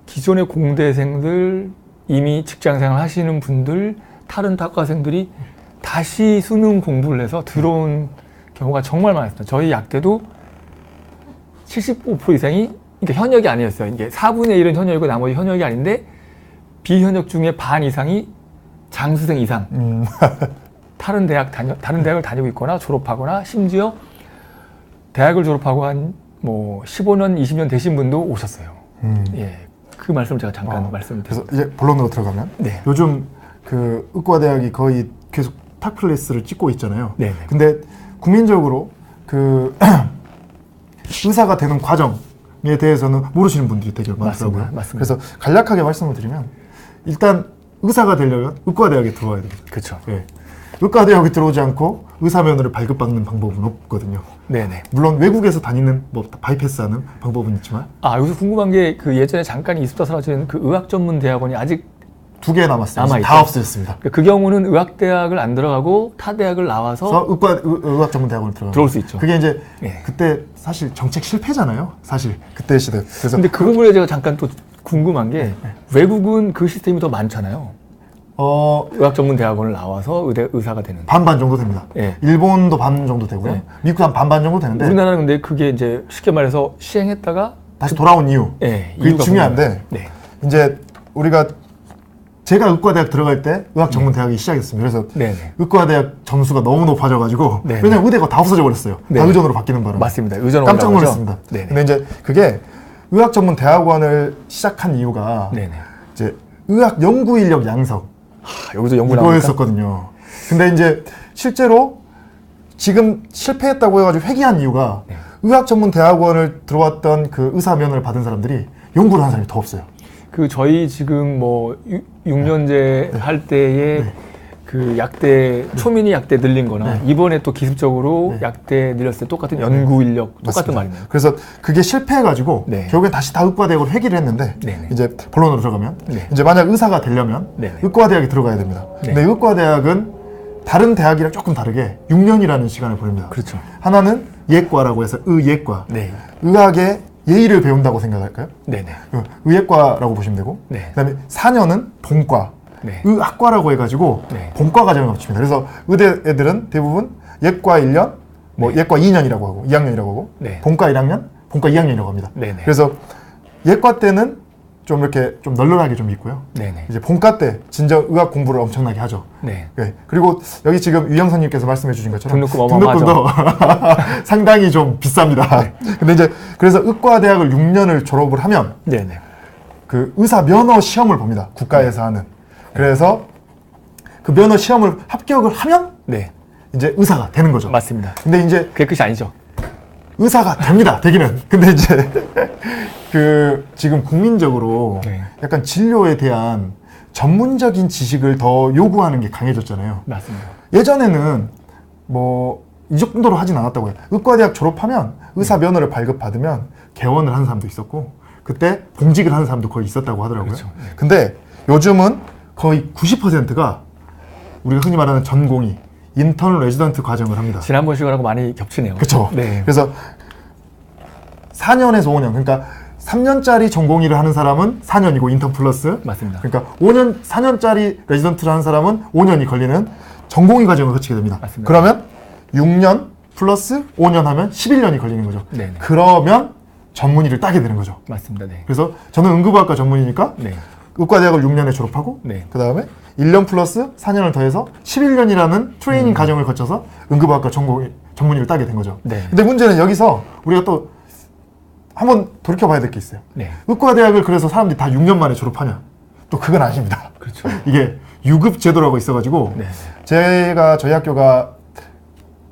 기존의 공대생들 이미 직장생활 하시는 분들 다른 학과생들이 다시 수능 공부를 해서 들어온 경우가 정말 많았습니다. 저희 약대도 75% 이상이 그러니까 현역이 아니었어요. 이게 4분의 1은 현역이고 나머지 현역이 아닌데 비현역 중에 반 이상이 장수생 이상 다른 대학을 다니고 있거나 졸업하거나 심지어 대학을 졸업하고 한 뭐 15년, 20년 되신 분도 오셨어요. 예, 그 말씀 제가 잠깐 말씀드렸습니다. 그래서 이제 본론으로 들어가면 네. 요즘 그 의과대학이 거의 계속 탑클래스를 찍고 있잖아요. 네. 근데 국민적으로 그 의사가 되는 과정에 대해서는 모르시는 분들이 되게 많더라고요. 맞습니다. 그래서 간략하게 말씀을 드리면 일단 의사가 되려면 의과대학에 들어와야 됩니다. 그렇죠. 예. 의과대학에 들어오지 않고 의사면허를 발급받는 방법은 없거든요. 네네. 물론 외국에서 다니는 뭐 바이패스하는 방법은 있지만. 여기서 궁금한 게 그 예전에 잠깐 있었다 사라진 그 의학전문대학원이 아직 2개 남았어요. 남아있죠. 다 없어졌습니다. 그 경우는 의학대학을 안 들어가고 타 대학을 나와서 의학전문대학원을 들어올 수 있죠. 그게 이제 그때 사실 정책 실패잖아요. 사실 그때 시대. 그래서 근데 그 부분에 제가 잠깐 또 궁금한 게 외국은 그 시스템이 더 많잖아요. 의학전문대학원을 나와서 의사가 되는. 반반 정도 됩니다. 예. 일본도 반 정도 되고요. 미국도 한 반반 정도 되는데. 우리나라는 근데 그게 이제 쉽게 말해서 시행했다가 다시 돌아온 이유. 예, 그게 중요한데. 네. 이제 제가 의과대학 들어갈 때 의학전문대학이 시작했습니다. 그래서 네네. 의과대학 점수가 너무 높아져가지고 네네. 왜냐면 의대가 다 없어져 버렸어요. 다 의전으로 바뀌는 바람에. 맞습니다. 의전으로 깜짝 놀랐습니다. 근데 이제 그게 의학전문대학원을 시작한 이유가 네네. 이제 의학 연구 인력 양성. 여기서 연구 나옵니까? 이거였었거든요. 근데 이제 실제로 지금 실패했다고 해가지고 회귀한 이유가 의학전문대학원을 들어왔던 그 의사면허를 받은 사람들이 연구를 한 사람이 더 없어요. 그 저희 지금 뭐 6년제 할 때에 그 약대 초민이 약대 늘린 거나 이번에 또 기습적으로 약대 늘렸을 때 똑같은 연구 인력 똑같은 말이네요. 그래서 그게 실패해가지고 결국엔 다시 다 의과대학으로 회귀를 했는데 이제 본론으로 들어가면 이제 만약 의사가 되려면 의과대학에 들어가야 됩니다. 근데 의과대학은 다른 대학이랑 조금 다르게 6년이라는 시간을 보냅니다. 그렇죠. 하나는 예과라고 해서 의예과, 의학의 예의를 배운다고 생각할까요? 네네. 의예과라고 보시면 되고, 그다음에 4년은 본과, 의학과라고 해가지고 본과 과정을 거칩니다. 그래서 의대 애들은 대부분 예과 1년, 뭐 예과 2년이라고 하고 2학년이라고 하고 본과 1학년, 본과 2학년이라고 합니다. 그래서 예과 때는 좀 이렇게 좀 널널하게 좀 있고요. 이제 본과 때 진짜 의학 공부를 엄청나게 하죠. 그리고 여기 지금 유영선님께서 말씀해주신 것처럼 등록금도 상당히 좀 비쌉니다. 근데 이제 그래서 의과대학을 6년을 졸업을 하면 그 의사 면허 시험을 봅니다. 국가에서 하는. 그래서 그 면허 시험을 합격을 하면 이제 의사가 되는 거죠. 맞습니다. 근데 이제 그게 끝이 아니죠. 의사가 됩니다. 되기는. 근데 이제 그 지금 국민적으로 약간 진료에 대한 전문적인 지식을 더 요구하는 게 강해졌잖아요. 맞습니다. 예전에는 뭐 이 정도로 하진 않았다고 해요. 의과대학 졸업하면 의사 면허를 발급받으면 개원을 하는 사람도 있었고 그때 봉직을 하는 사람도 거의 있었다고 하더라고요. 그렇죠. 근데 요즘은 거의 90%가 우리가 흔히 말하는 전공의 인턴 레지던트 과정을 합니다. 지난번 시간하고 많이 겹치네요. 그렇죠. 그래서 4년에서 5년, 그러니까 3년짜리 전공의를 하는 사람은 4년이고 인턴 플러스. 맞습니다. 그러니까 4년짜리 레지던트를 하는 사람은 5년이 걸리는 전공의 과정을 거치게 됩니다. 맞습니다. 그러면 6년 플러스 5년 하면 11년이 걸리는 거죠. 네네. 그러면 전문의를 따게 되는 거죠. 맞습니다. 네. 그래서 저는 응급의학과 전문의니까 네. 의과대학을 6년에 졸업하고 네. 그 다음에 1년 플러스 4년을 더해서 11년이라는 트레이닝 과정을 거쳐서 응급의학과 전문의를 따게 된 거죠. 네. 근데 문제는 여기서 우리가 또 한번 돌이켜봐야 될 게 있어요. 네. 의과대학을 그래서 사람들이 다 6년 만에 졸업하냐? 또 그건 아닙니다. 그렇죠. 이게 유급 제도라고 있어가지고 네. 저희 학교가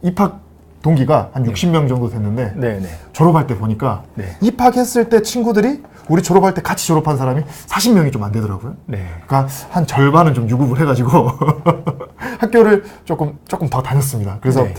입학 동기가 한 60명 정도 됐는데 네. 네. 졸업할 때 보니까 네. 입학했을 때 친구들이 우리 졸업할 때 같이 졸업한 사람이 40명이 좀 안 되더라고요. 네. 그러니까 한 절반은 좀 유급을 해가지고 학교를 조금 더 다녔습니다. 그래서 네.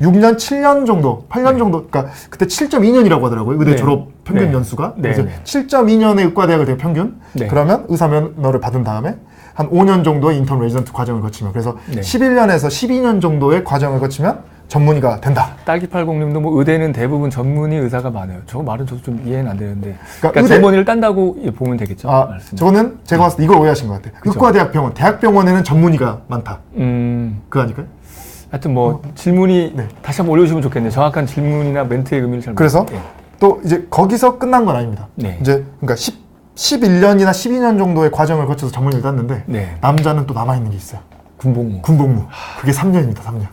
6년, 7년 정도, 8년 정도, 그러니까 그때 7.2년이라고 하더라고요. 의대 네. 졸업 평균 네. 연수가. 네. 그래서 네. 7.2년의 의과대학을 된 평균. 네. 그러면 의사면허를 받은 다음에 한 5년 정도의 인턴 레지던트 과정을 거치면 그래서 네. 11년에서 12년 정도의 과정을 거치면 전문의가 된다. 딸기80님도 뭐 의대는 대부분 전문의 의사가 많아요. 저 말은 저도 좀 이해는 안 되는데. 그러니까 의대, 전문의를 딴다고 보면 되겠죠. 저거는 제가 봤을 때 이걸 오해하신 것 같아요. 그쵸. 의과대학병원, 대학병원에는 전문의가 많다. 그거 아닐까요? 하여튼 질문이 네. 다시 한번 올려주시면 좋겠네요. 정확한 질문이나 멘트의 의미를 잘 그래서 모르겠어요. 또 이제 거기서 끝난 건 아닙니다. 네. 이제 그러니까 11년이나 12년 정도의 과정을 거쳐서 전문의를 땄는데 네. 남자는 또 남아있는 게 있어요. 군복무. 그게 3년입니다. 3년.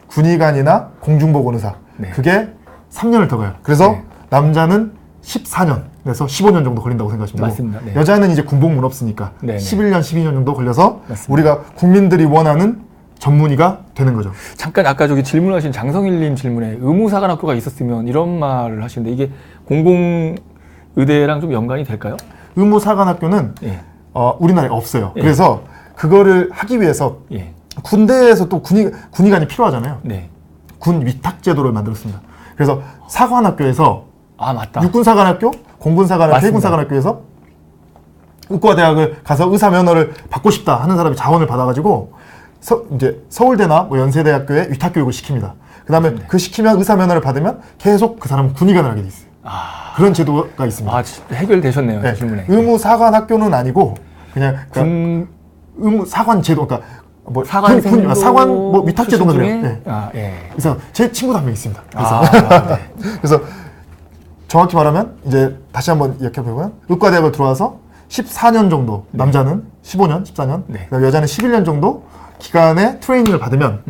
군의관이나 공중보건의사. 네. 그게 3년을 더 가요. 그래서 네. 남자는 14년에서 15년 정도 걸린다고 생각하시면 되고 맞습니다. 네. 여자는 이제 군복무는 없으니까 네, 네. 11년, 12년 정도 걸려서 맞습니다. 우리가 국민들이 원하는 전문의가 되는 거죠. 잠깐 아까 저기 질문하신 장성일님 질문에 의무사관학교가 있었으면 이런 말을 하시는데 이게 공공의대랑 좀 연관이 될까요? 의무사관학교는 예. 우리나라에 없어요. 예. 그래서 그거를 하기 위해서 예. 군대에서 또 군의관이 필요하잖아요. 네. 군 위탁제도를 만들었습니다. 그래서 사관학교에서 맞다. 육군사관학교, 공군사관학교, 맞습니다. 해군사관학교에서 의과대학을 가서 의사면허를 받고 싶다 하는 사람이 자원을 받아가지고 이제 서울대나 뭐 연세대학교에 위탁교육을 시킵니다. 그 다음에 그 시키면 의사면허를 받으면 계속 그 사람은 군의관을 하게 돼 있어요. 그런 제도가 있습니다. 해결되셨네요. 네. 질문에. 의무사관학교는 아니고 그냥 의무사관제도, 그러니까 사관 위탁제도가 그래요. 네. 예. 그래서 제 친구도 한 명 있습니다. 그래서, 네. 그래서 정확히 말하면 이제 다시 한번 이야기해보면 의과대학을 들어와서 14년 정도, 남자는 15년, 14년, 네. 여자는 11년 정도 기간의 트레이닝을 받으면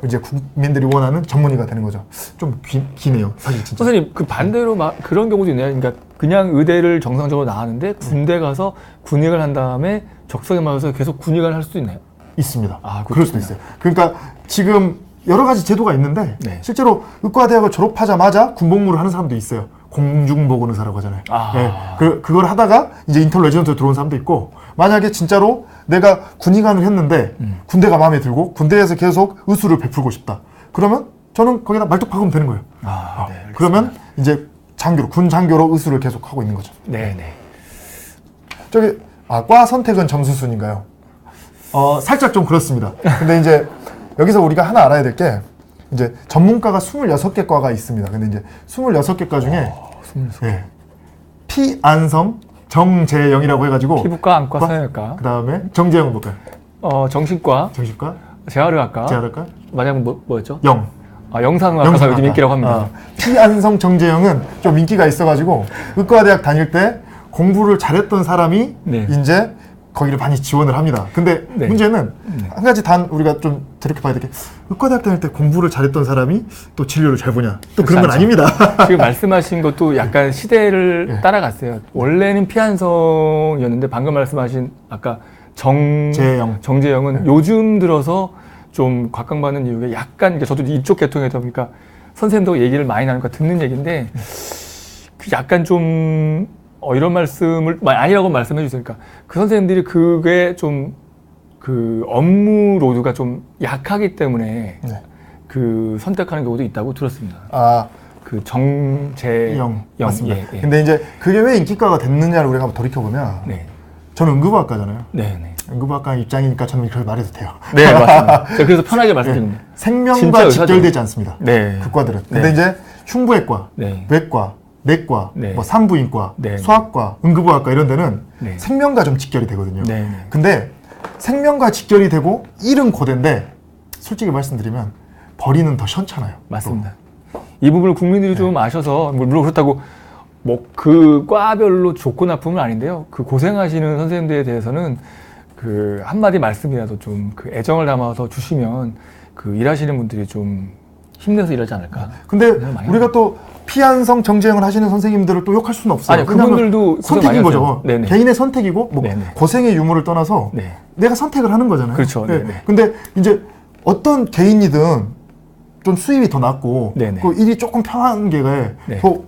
이제 국민들이 원하는 전문의가 되는 거죠. 좀 기네요, 사실 진짜. 선생님, 그 반대로 그런 경우도 있나요? 그러니까 그냥 의대를 정상적으로 나왔는데 군대 가서 군의관 한 다음에 적성에 맞아서 계속 군의관을 할 수도 있나요? 있습니다. 그렇구나. 그럴 수도 있어요. 그러니까 지금 여러 가지 제도가 있는데 네. 실제로 의과대학을 졸업하자마자 군복무를 하는 사람도 있어요. 공중보건의사라고 하잖아요. 네. 그걸 하다가 이제 인턴 레지던트로 들어온 사람도 있고, 만약에 진짜로 내가 군의관을 했는데 군대가 마음에 들고 군대에서 계속 의수를 베풀고 싶다. 그러면 저는 거기다 말뚝 박으면 되는 거예요. 네, 그러면 이제 군 장교로 의수를 계속 하고 있는 거죠. 네. 저기 과 선택은 점수순인가요? 살짝 좀 그렇습니다. 근데 이제 여기서 우리가 하나 알아야 될 게 이제 전문과가 26개 과가 있습니다. 근데 이제 26개 과 중에 26개. 네, 피안성, 정재영이라고 해가지고 피부과, 안과, 성형외과. 그 다음에 정재영은 뭘까요? 정신과, 재활의학과. 만약 뭐였죠? 영상의학과가 요즘 인기라고 합니다. 피안성, 정재영은 좀 인기가 있어가지고 의과대학 다닐 때 공부를 잘했던 사람이 이제 거기를 많이 지원을 합니다. 근데 문제는 한 가지 우리가 좀 들여다봐야 될 게 의과대학 다닐 때 공부를 잘했던 사람이 또 진료를 잘 보냐? 또 그런 건 아닙니다. 지금 말씀하신 것도 약간 시대를 따라갔어요. 원래는 피안성이었는데 방금 말씀하신 아까 정재영은 요즘 들어서 좀 각광받는 이유가 약간 저도 이쪽 계통이다 보니까 선생님도 얘기를 많이 나누니까 듣는 얘기인데 약간 좀 이런 말씀을 아니라고 말씀해 주시니까 그 선생님들이 그게 좀 그 업무 로드가 좀 약하기 때문에 그 선택하는 경우도 있다고 들었습니다. 그 정재영 맞습니다. 근데 이제 그게 왜 인기과가 됐느냐를 우리가 한번 돌이켜 보면 저는 응급의학과잖아요. 응급의학과 입장이니까 저는 그렇게 말해도 돼요. 네, 맞습니다. 그래서 편하게 말씀드립니다. 생명과 직결되지 않습니다. 그 과들은. 근데 이제 흉부외과, 외과, 내과, 네. 뭐 산부인과, 네. 소아과, 응급의학과 이런 데는 네. 생명과 좀 직결이 되거든요. 네. 근데 생명과 직결이 되고 일은 고된데 솔직히 말씀드리면 벌이는 더 시원찮아요. 맞습니다. 이 부분을 국민들이 좀 아셔서 물론 그렇다고 뭐 그 과별로 좋고 나쁨은 아닌데요. 그 고생하시는 선생님들에 대해서는 그 한마디 말씀이라도 좀 그 애정을 담아서 주시면 그 일하시는 분들이 좀 힘내서 일하지 않을까. 근데 우리가 또 피한성 정재영을 하시는 선생님들을 또 욕할 수는 없어요. 아니요, 그분들도 선택인 거죠. 네네. 개인의 선택이고 뭐 고생의 유무를 떠나서 네. 내가 선택을 하는 거잖아요. 그렇죠. 네. 근데 이제 어떤 개인이든 좀 수입이 더 낮고 그 일이 조금 편한 게 더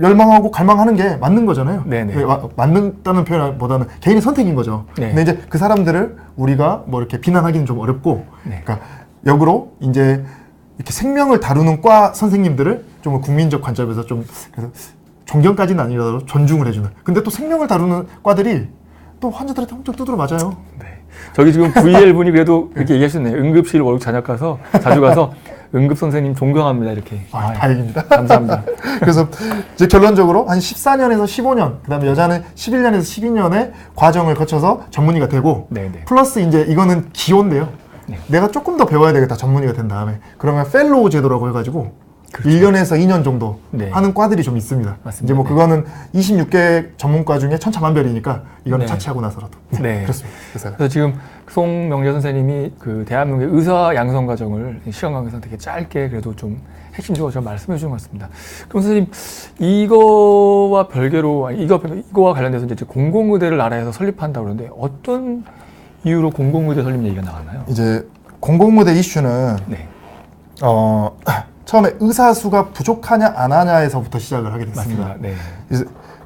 열망하고 갈망하는 게 맞는 거잖아요. 맞는다는 표현보다는 개인의 선택인 거죠. 근데 이제 그 사람들을 우리가 뭐 이렇게 비난하기는 좀 어렵고, 그러니까 역으로 이제 이렇게 생명을 다루는 과 선생님들을 좀 국민적 관점에서 좀 그래서 존경까지는 아니더라도 존중을 해주는. 근데 또 생명을 다루는 과들이 또 환자들한테 엄청 두드러 맞아요. 저기 지금 VL 분이 그래도 이렇게 얘기하셨네요. 응급실 월급 자주 가서 응급 선생님 존경합니다 이렇게. 다행입니다. 감사합니다. 그래서 이제 결론적으로 한 14년에서 15년, 그다음에 여자는 11년에서 12년의 과정을 거쳐서 전문의가 되고, 플러스 이제 이거는 기호인데요. 내가 조금 더 배워야 되겠다 전문의가 된 다음에 그러면 펠로우 제도라고 해가지고 1년에서 2년 정도 하는 과들이 좀 있습니다. 맞습니다. 이제 뭐 그거는 26개 전문과 중에 천차만별이니까 이거는 차치하고 나서라도. 그렇습니다. 그래서 지금 송명재 선생님이 그 대한민국의 의사 양성 과정을 시간 관계상 되게 짧게 그래도 좀 핵심적으로 좀 말씀해 주신 것 같습니다. 그럼 선생님 이거와 별개로 이거와 관련돼서 이제 공공의대를 나라에서 설립한다고 그러는데 어떤 이유로 공공의대 설립 얘기가 나왔나요? 이제 공공의대 이슈는 처음에 의사 수가 부족하냐 안 하냐에서부터 시작을 하게 됐습니다.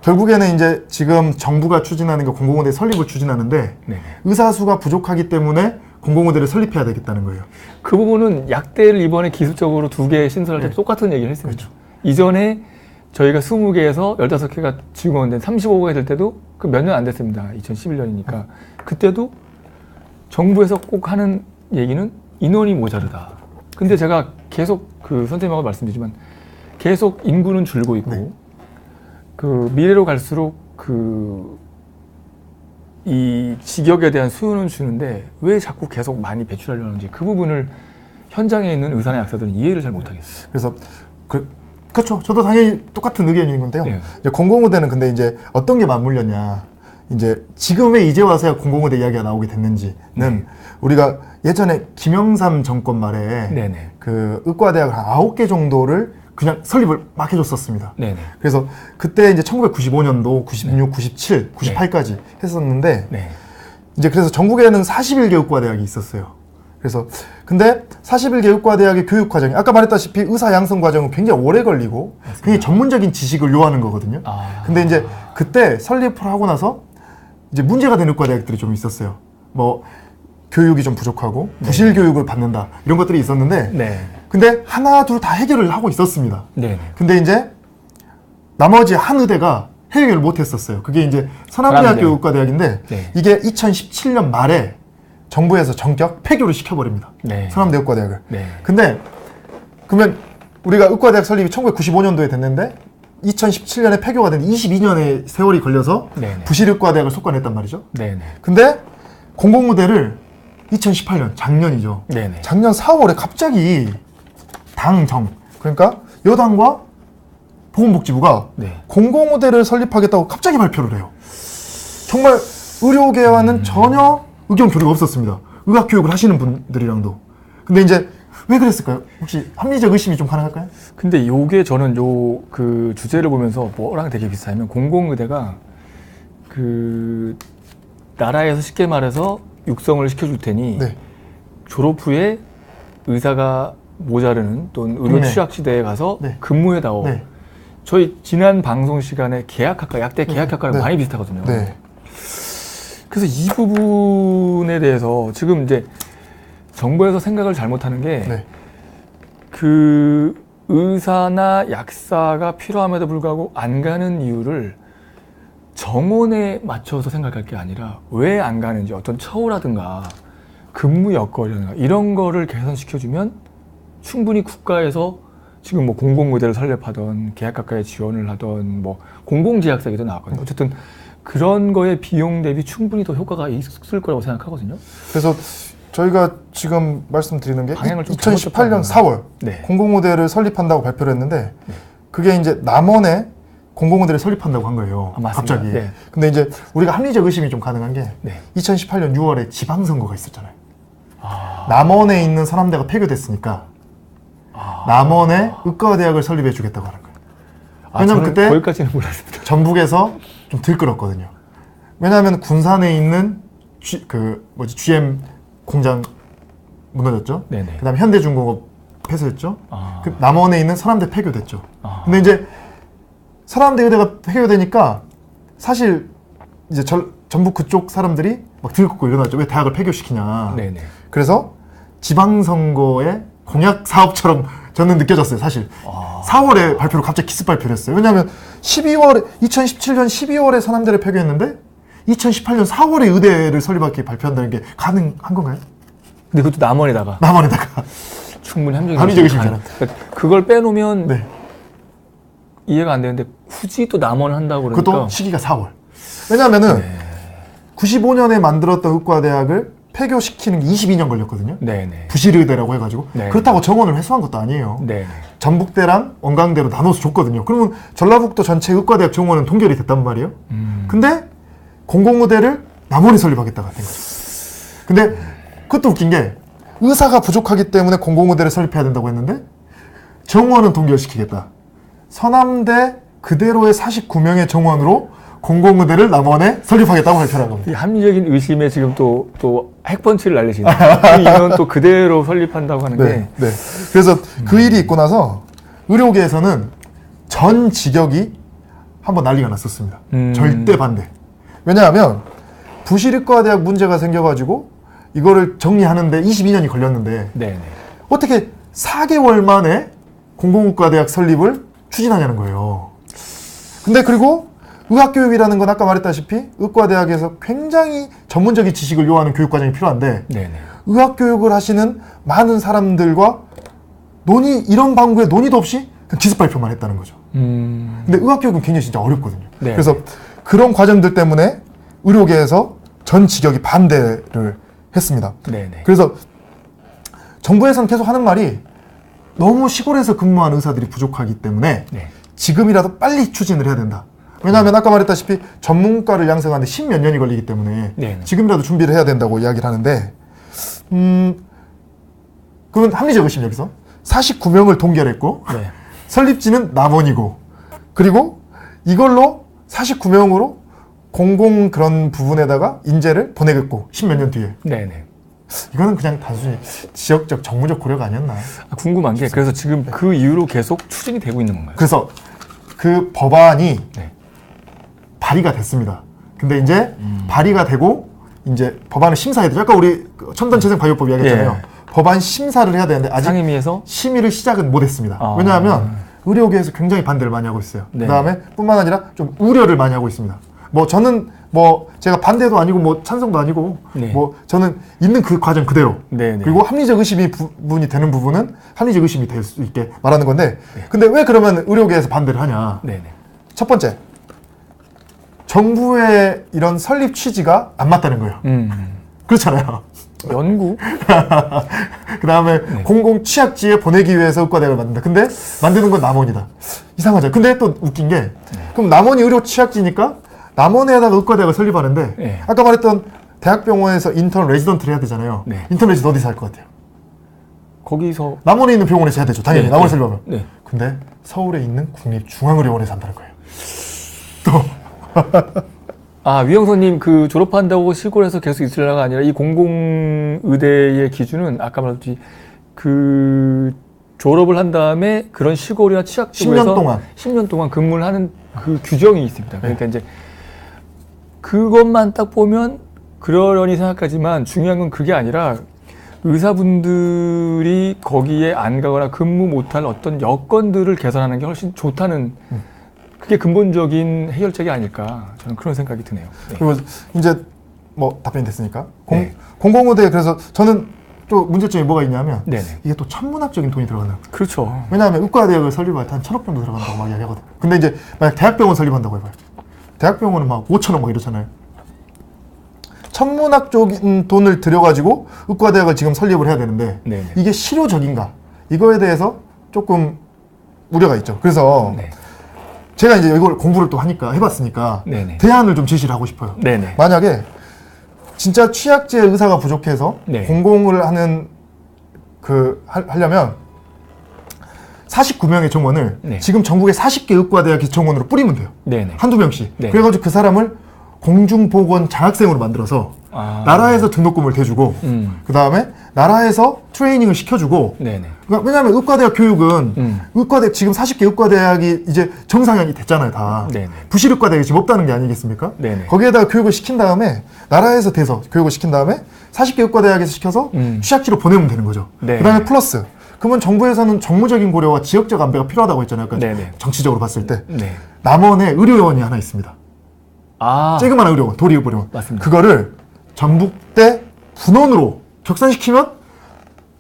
결국에는 이제 지금 정부가 추진하는 게 공공의대 설립을 추진하는데 의사 수가 부족하기 때문에 공공의대를 설립해야 되겠다는 거예요. 그 부분은 약대를 이번에 기술적으로 2개 신설할 때 똑같은 얘기를 했습니다. 이전에 저희가 20개에서 15개가 지원된 35개가 될 때도 그 몇 년 안 됐습니다. 2011년이니까. 그때도 정부에서 꼭 하는 얘기는 인원이 모자르다. 근데 제가 계속 그 선생님하고 말씀드리지만 계속 인구는 줄고 있고 그 미래로 갈수록 그 이 직역에 대한 수요는 주는데 왜 자꾸 계속 많이 배출하려고 하는지 그 부분을 현장에 있는 의사나 약사들은 이해를 잘 못하겠어요. 그래서 그렇죠. 저도 당연히 똑같은 의견인 건데요. 이제 공공의대는 근데 이제 어떤 게 맞물렸냐. 이제 지금 왜 이제 와서야 공공의대 이야기가 나오게 됐는지는 우리가 예전에 김영삼 정권 말에 그 의과대학을 한 9개 정도를 그냥 설립을 막 해줬었습니다. 그래서 그때 이제 1995년도, 96, 97, 98까지 했었는데 이제 그래서 전국에는 41개 의과대학이 있었어요. 그래서 근데 41개 의과대학의 교육 과정이 아까 말했다시피 의사 양성 과정은 굉장히 오래 걸리고 굉장히 전문적인 지식을 요하는 거거든요. 근데 이제 그때 설립을 하고 나서 이제 문제가 되는 의과대학들이 좀 있었어요. 뭐 교육이 좀 부족하고 부실 교육을 받는다 이런 것들이 있었는데 근데 하나 둘 다 해결을 하고 있었습니다. 근데 이제 나머지 한 의대가 해결을 못했었어요. 그게 이제 서남대학교 의과대학인데 이게 2017년 말에 정부에서 전격 폐교를 시켜버립니다. 서남대 의과대학을. 근데 그러면 우리가 의과대학 설립이 1995년도에 됐는데 2017년에 폐교가 된 22년의 세월이 걸려서 부실의과대학을 속관했단 말이죠. 근데 공공의대를 2018년 작년이죠. 작년 4월에 갑자기 당정 그러니까 여당과 보건복지부가 공공의대를 설립하겠다고 갑자기 발표를 해요. 정말 의료계와는 전혀 의견 교류가 없었습니다. 의학교육을 하시는 분들이랑도. 근데 이제 왜 그랬을까요? 혹시 합리적 의심이 좀 가능할까요? 근데 요게 저는 그 주제를 보면서 뭐랑 되게 비슷하면 공공의대가 그 나라에서 쉽게 말해서 육성을 시켜줄 테니 졸업 후에 의사가 모자르는 또는 의료 취약시대에 가서 근무해다오. 저희 지난 방송 시간에 계약학과, 약대 계약학과랑 많이 비슷하거든요. 그래서 이 부분에 대해서 지금 이제 정부에서 생각을 잘못하는 게 그 의사나 약사가 필요함에도 불구하고 안 가는 이유를 정원에 맞춰서 생각할 게 아니라 왜 안 가는지 어떤 처우라든가 근무 여건이라든가 이런 거를 개선시켜주면 충분히 국가에서 지금 뭐 공공의대를 설립하던 계약학과에 지원을 하던 뭐 공공제약사기도 나왔거든요. 어쨌든 그런 거에 비용 대비 충분히 더 효과가 있을 거라고 생각하거든요. 그래서 저희가 지금 말씀드리는 게 방향을 좀 2018년 4월 네. 공공의대를 설립한다고 발표를 했는데 네. 그게 이제 남원에 공공의대를 설립한다고 한 거예요. 갑자기. 네. 근데 이제 우리가 합리적 의심이 좀 가능한 게 네. 2018년 6월에 지방선거가 있었잖아요. 남원에 있는 서남대가 폐교됐으니까 남원에 의과대학을 설립해 주겠다고 하는 거예요. 왜냐면 그때 거기까지는 몰랐습니다. 전북에서 좀 들끓었거든요. 왜냐하면 군산에 있는 GM 공장 무너졌죠. 네네. 그다음에 현대중공업 폐쇄했죠. 그 남원에 있는 서남대 폐교됐죠. 근데 이제 서남대 의대가 폐교되니까 사실 이제 전북 그쪽 사람들이 막 들끓고 일어났죠. 왜 대학을 폐교시키냐. 네네. 그래서 지방선거의 공약 사업처럼 저는 느껴졌어요, 사실. 4월에 발표를 갑자기 기습 발표를 했어요. 왜냐하면 2017년 12월에 서남대를 폐교했는데 2018년 4월에 의대를 설립하기 발표한다는 게 가능한 건가요? 근데 그것도 남원에다가 충분히 합리적 의심이잖아요. 그걸 빼놓으면 네. 이해가 안 되는데 굳이 또 남원을 한다고 그러니까 그것도 시기가 4월. 왜냐하면은 네. 95년에 만들었던 의과대학을 폐교시키는 게 22년 걸렸거든요. 네네. 부실의대라고 해가지고 네네. 그렇다고 정원을 회수한 것도 아니에요. 네네. 전북대랑 원광대로 나눠서 줬거든요. 그러면 전라북도 전체 의과대학 정원은 동결이 됐단 말이에요. 근데 공공의대를 남원에 설립하겠다가 된 거죠. 근데 그것도 웃긴 게 의사가 부족하기 때문에 공공의대를 설립해야 된다고 했는데 정원은 동결시키겠다. 서남대 그대로의 49명의 정원으로 공공의대를 남원에 설립하겠다고 발표한 겁니다. 이 합리적인 의심에 지금 또 핵펀치를 날리시네요. 이건 또 그대로 설립한다고 하는 네, 게. 네. 그래서 그 일이 있고 나서 의료계에서는 전 직역이 한번 난리가 났었습니다. 절대 반대. 왜냐하면 부실의과대학 문제가 생겨가지고 이거를 정리하는데 22년이 걸렸는데 네네. 어떻게 4개월 만에 공공의과대학 설립을 추진하냐는 거예요. 근데 그리고 의학교육이라는 건 아까 말했다시피 의과대학에서 굉장히 전문적인 지식을 요하는 교육과정이 필요한데 네네. 의학교육을 하시는 많은 사람들과 이런 방구에 논의도 없이 그냥 기습 발표만 했다는 거죠. 근데 의학교육은 굉장히 진짜 어렵거든요. 네네. 그래서 그런 과정들 때문에 의료계에서 전 직역이 반대를 했습니다. 네네. 그래서 정부에서는 계속 하는 말이 너무 시골에서 근무하는 의사들이 부족하기 때문에 네. 지금이라도 빨리 추진을 해야 된다. 왜냐하면 아까 말했다시피 전문가를 양성하는데 10몇 년이 걸리기 때문에 네네. 지금이라도 준비를 해야 된다고 이야기를 하는데 그러면 합리적 의심 여기서 49명을 동결했고 네. 설립지는 남원이고 그리고 이걸로 49명으로 공공 그런 부분에다가 인재를 보내겠고 10몇 년 뒤에 네네. 이거는 그냥 단순히 지역적 정무적 고려가 아니었나 궁금한 게 그래서 지금 그 이후로 계속 추진이 되고 있는 건가요? 그래서 그 법안이 네. 발의가 됐습니다. 근데 이제 발의가 되고 이제 법안을 심사해야 되죠. 아까 우리 첨단재생바이오법 이야기했잖아요. 예. 법안 심사를 해야 되는데 아직 상임위에서 심의를 시작은 못했습니다. 왜냐하면 의료계에서 굉장히 반대를 많이 하고 있어요. 네. 그다음에 뿐만 아니라 좀 우려를 많이 하고 있습니다. 뭐 저는 뭐 제가 반대도 아니고 뭐 찬성도 아니고 네. 뭐 저는 있는 그 과정 그대로 네, 네. 그리고 합리적 의심이 부분이 되는 부분은 합리적 의심이 될 수 있게 말하는 건데 네. 근데 왜 그러면 의료계에서 반대를 하냐? 네, 네. 첫 번째 정부의 이런 설립 취지가 안 맞다는 거예요. 그렇잖아요. 연구? 그 다음에 네. 공공 취약지에 보내기 위해서 의과대학을 만든다. 근데 만드는 건 남원이다. 이상하죠. 근데 또 웃긴 게 그럼 남원이 의료 취약지니까 남원에다가 의과대학을 설립하는데 네. 아까 말했던 대학병원에서 인턴 레지던트를 해야 되잖아요. 네. 인턴 레지던트 어디서 할 것 같아요? 거기서 남원에 있는 병원에서 해야 되죠. 당연히 네. 남원에 설립하면. 네. 근데 서울에 있는 국립중앙의료원에서 한다는 거예요. 또 위영선님 그 졸업한다고 시골에서 계속 있으려가 아니라 이 공공의대의 기준은 아까 말했듯이 그 졸업을 한 다음에 그런 시골이나 취약지구에서 10년 동안 근무를 하는 그 규정이 있습니다. 그러니까 이제 그것만 딱 보면 그러려니 생각하지만 중요한 건 그게 아니라 의사분들이 거기에 안 가거나 근무 못할 어떤 여건들을 개선하는 게 훨씬 좋다는 그게 근본적인 해결책이 아닐까 저는 그런 생각이 드네요. 네. 그리고 이제 뭐 답변이 됐으니까 공공의대 그래서 저는 또 문제점이 뭐가 있냐면 네네. 이게 또 천문학적인 돈이 들어가는. 그렇죠. 왜냐하면 의과대학을 설립할 때 한 1,000억 정도 들어간다고 막 이야기하거든. 근데 이제 만약 대학병원 설립한다고 해봐요. 대학병원은 막 5,000억 막 이러잖아요. 천문학적인 돈을 들여가지고 의과대학을 지금 설립을 해야 되는데 네네. 이게 실효적인가? 이거에 대해서 조금 우려가 있죠. 그래서 네. 제가 이제 이걸 공부를 또 하니까 해봤으니까 네네. 대안을 좀 제시를 하고 싶어요. 네네. 만약에 진짜 취약제 의사가 부족해서 네. 공공을 하는 하려면 49명의 정원을 네. 지금 전국의 40개 의과대학 정원으로 뿌리면 돼요. 네네. 한두 명씩. 네. 그래가지고 그 사람을 공중보건 장학생으로 만들어서 나라에서 등록금을 대주고 그 다음에 나라에서 트레이닝을 시켜주고 네네. 그러니까 왜냐하면 의과대학 교육은 의과대 지금 40개 의과대학이 이제 정상형이 됐잖아요 다. 네네. 부실의과대학이 지금 없다는 게 아니겠습니까? 네네. 거기에다가 교육을 시킨 다음에 나라에서 돼서 교육을 시킨 다음에 40개 의과대학에서 시켜서 취약지로 보내면 되는 거죠. 네. 그 다음에 플러스 그러면 정부에서는 정무적인 고려와 지역적 안배가 필요하다고 했잖아요. 그러니까 정치적으로 봤을 때 네. 남원에 의료원이 하나 있습니다. 쬐그만 의료원, 도리의료원. 맞습니다. 그거를 전북대 분원으로 격산시키면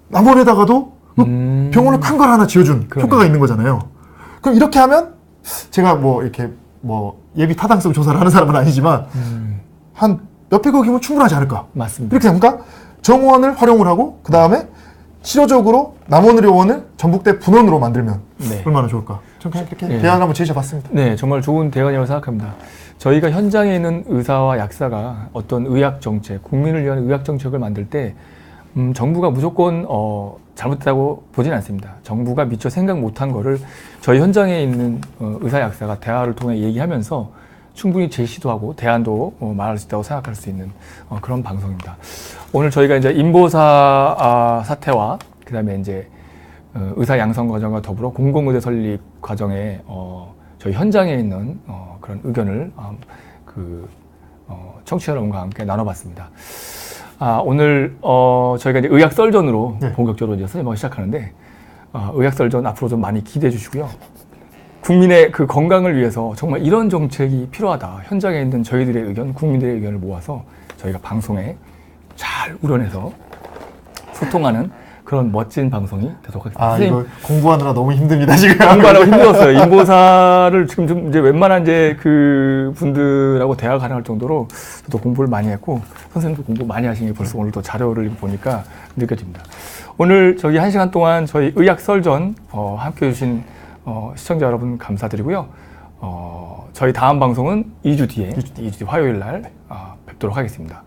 남원에다가도 병원을 큰 걸 하나 지어준 효과가 있는 거잖아요. 그럼 이렇게 하면 제가 뭐 이렇게 뭐 예비 타당성 조사를 하는 사람은 아니지만 한 몇백억이면 충분하지 않을까. 맞습니다. 이렇게 하니까 정원을 활용을 하고 그 다음에 실효적으로 남원의료원을 전북대 분원으로 만들면 네. 얼마나 좋을까. 좀 그냥 이렇게 대안을 한번 제시해봤습니다. 네, 정말 좋은 대안이라고 생각합니다. 저희가 현장에 있는 의사와 약사가 어떤 의학 정책, 국민을 위한 의학 정책을 만들 때 정부가 무조건 잘못됐다고 보진 않습니다. 정부가 미처 생각 못한 거를 저희 현장에 있는 의사 약사가 대화를 통해 얘기하면서 충분히 제시도 하고 대안도 말할 수 있다고 생각할 수 있는 그런 방송입니다. 오늘 저희가 이제 인보사 사태와 그다음에 이제 의사 양성 과정과 더불어 공공의대 설립 과정에 저희 현장에 있는 그런 의견을 청취자 여러분과 함께 나눠봤습니다. 오늘 저희가 이제 의학 썰전으로 네. 본격적으로 이제 선임하기 시작하는데 의학 썰전 앞으로 좀 많이 기대해 주시고요. 국민의 그 건강을 위해서 정말 이런 정책이 필요하다. 현장에 있는 저희들의 의견, 국민들의 의견을 모아서 저희가 방송에 잘 우려내서 소통하는 그런 멋진 방송이 되도록 하겠습니다. 이거 공부하느라 너무 힘듭니다, 지금. 공부하느라 힘들었어요. 인보사를 지금 좀 이제 웬만한 이제 그 분들하고 대화가 가능할 정도로 저도 공부를 많이 했고, 선생님도 공부 많이 하신 게 벌써 오늘 또 자료를 보니까 느껴집니다. 오늘 저기 1시간 동안 저희 의학 썰전, 함께 해주신 시청자 여러분 감사드리고요. 저희 다음 방송은 2주 뒤에 화요일 날 뵙도록 하겠습니다.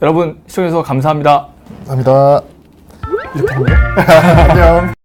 여러분 시청해주셔서 감사합니다. 감사합니다. 이렇게 하면 안녕.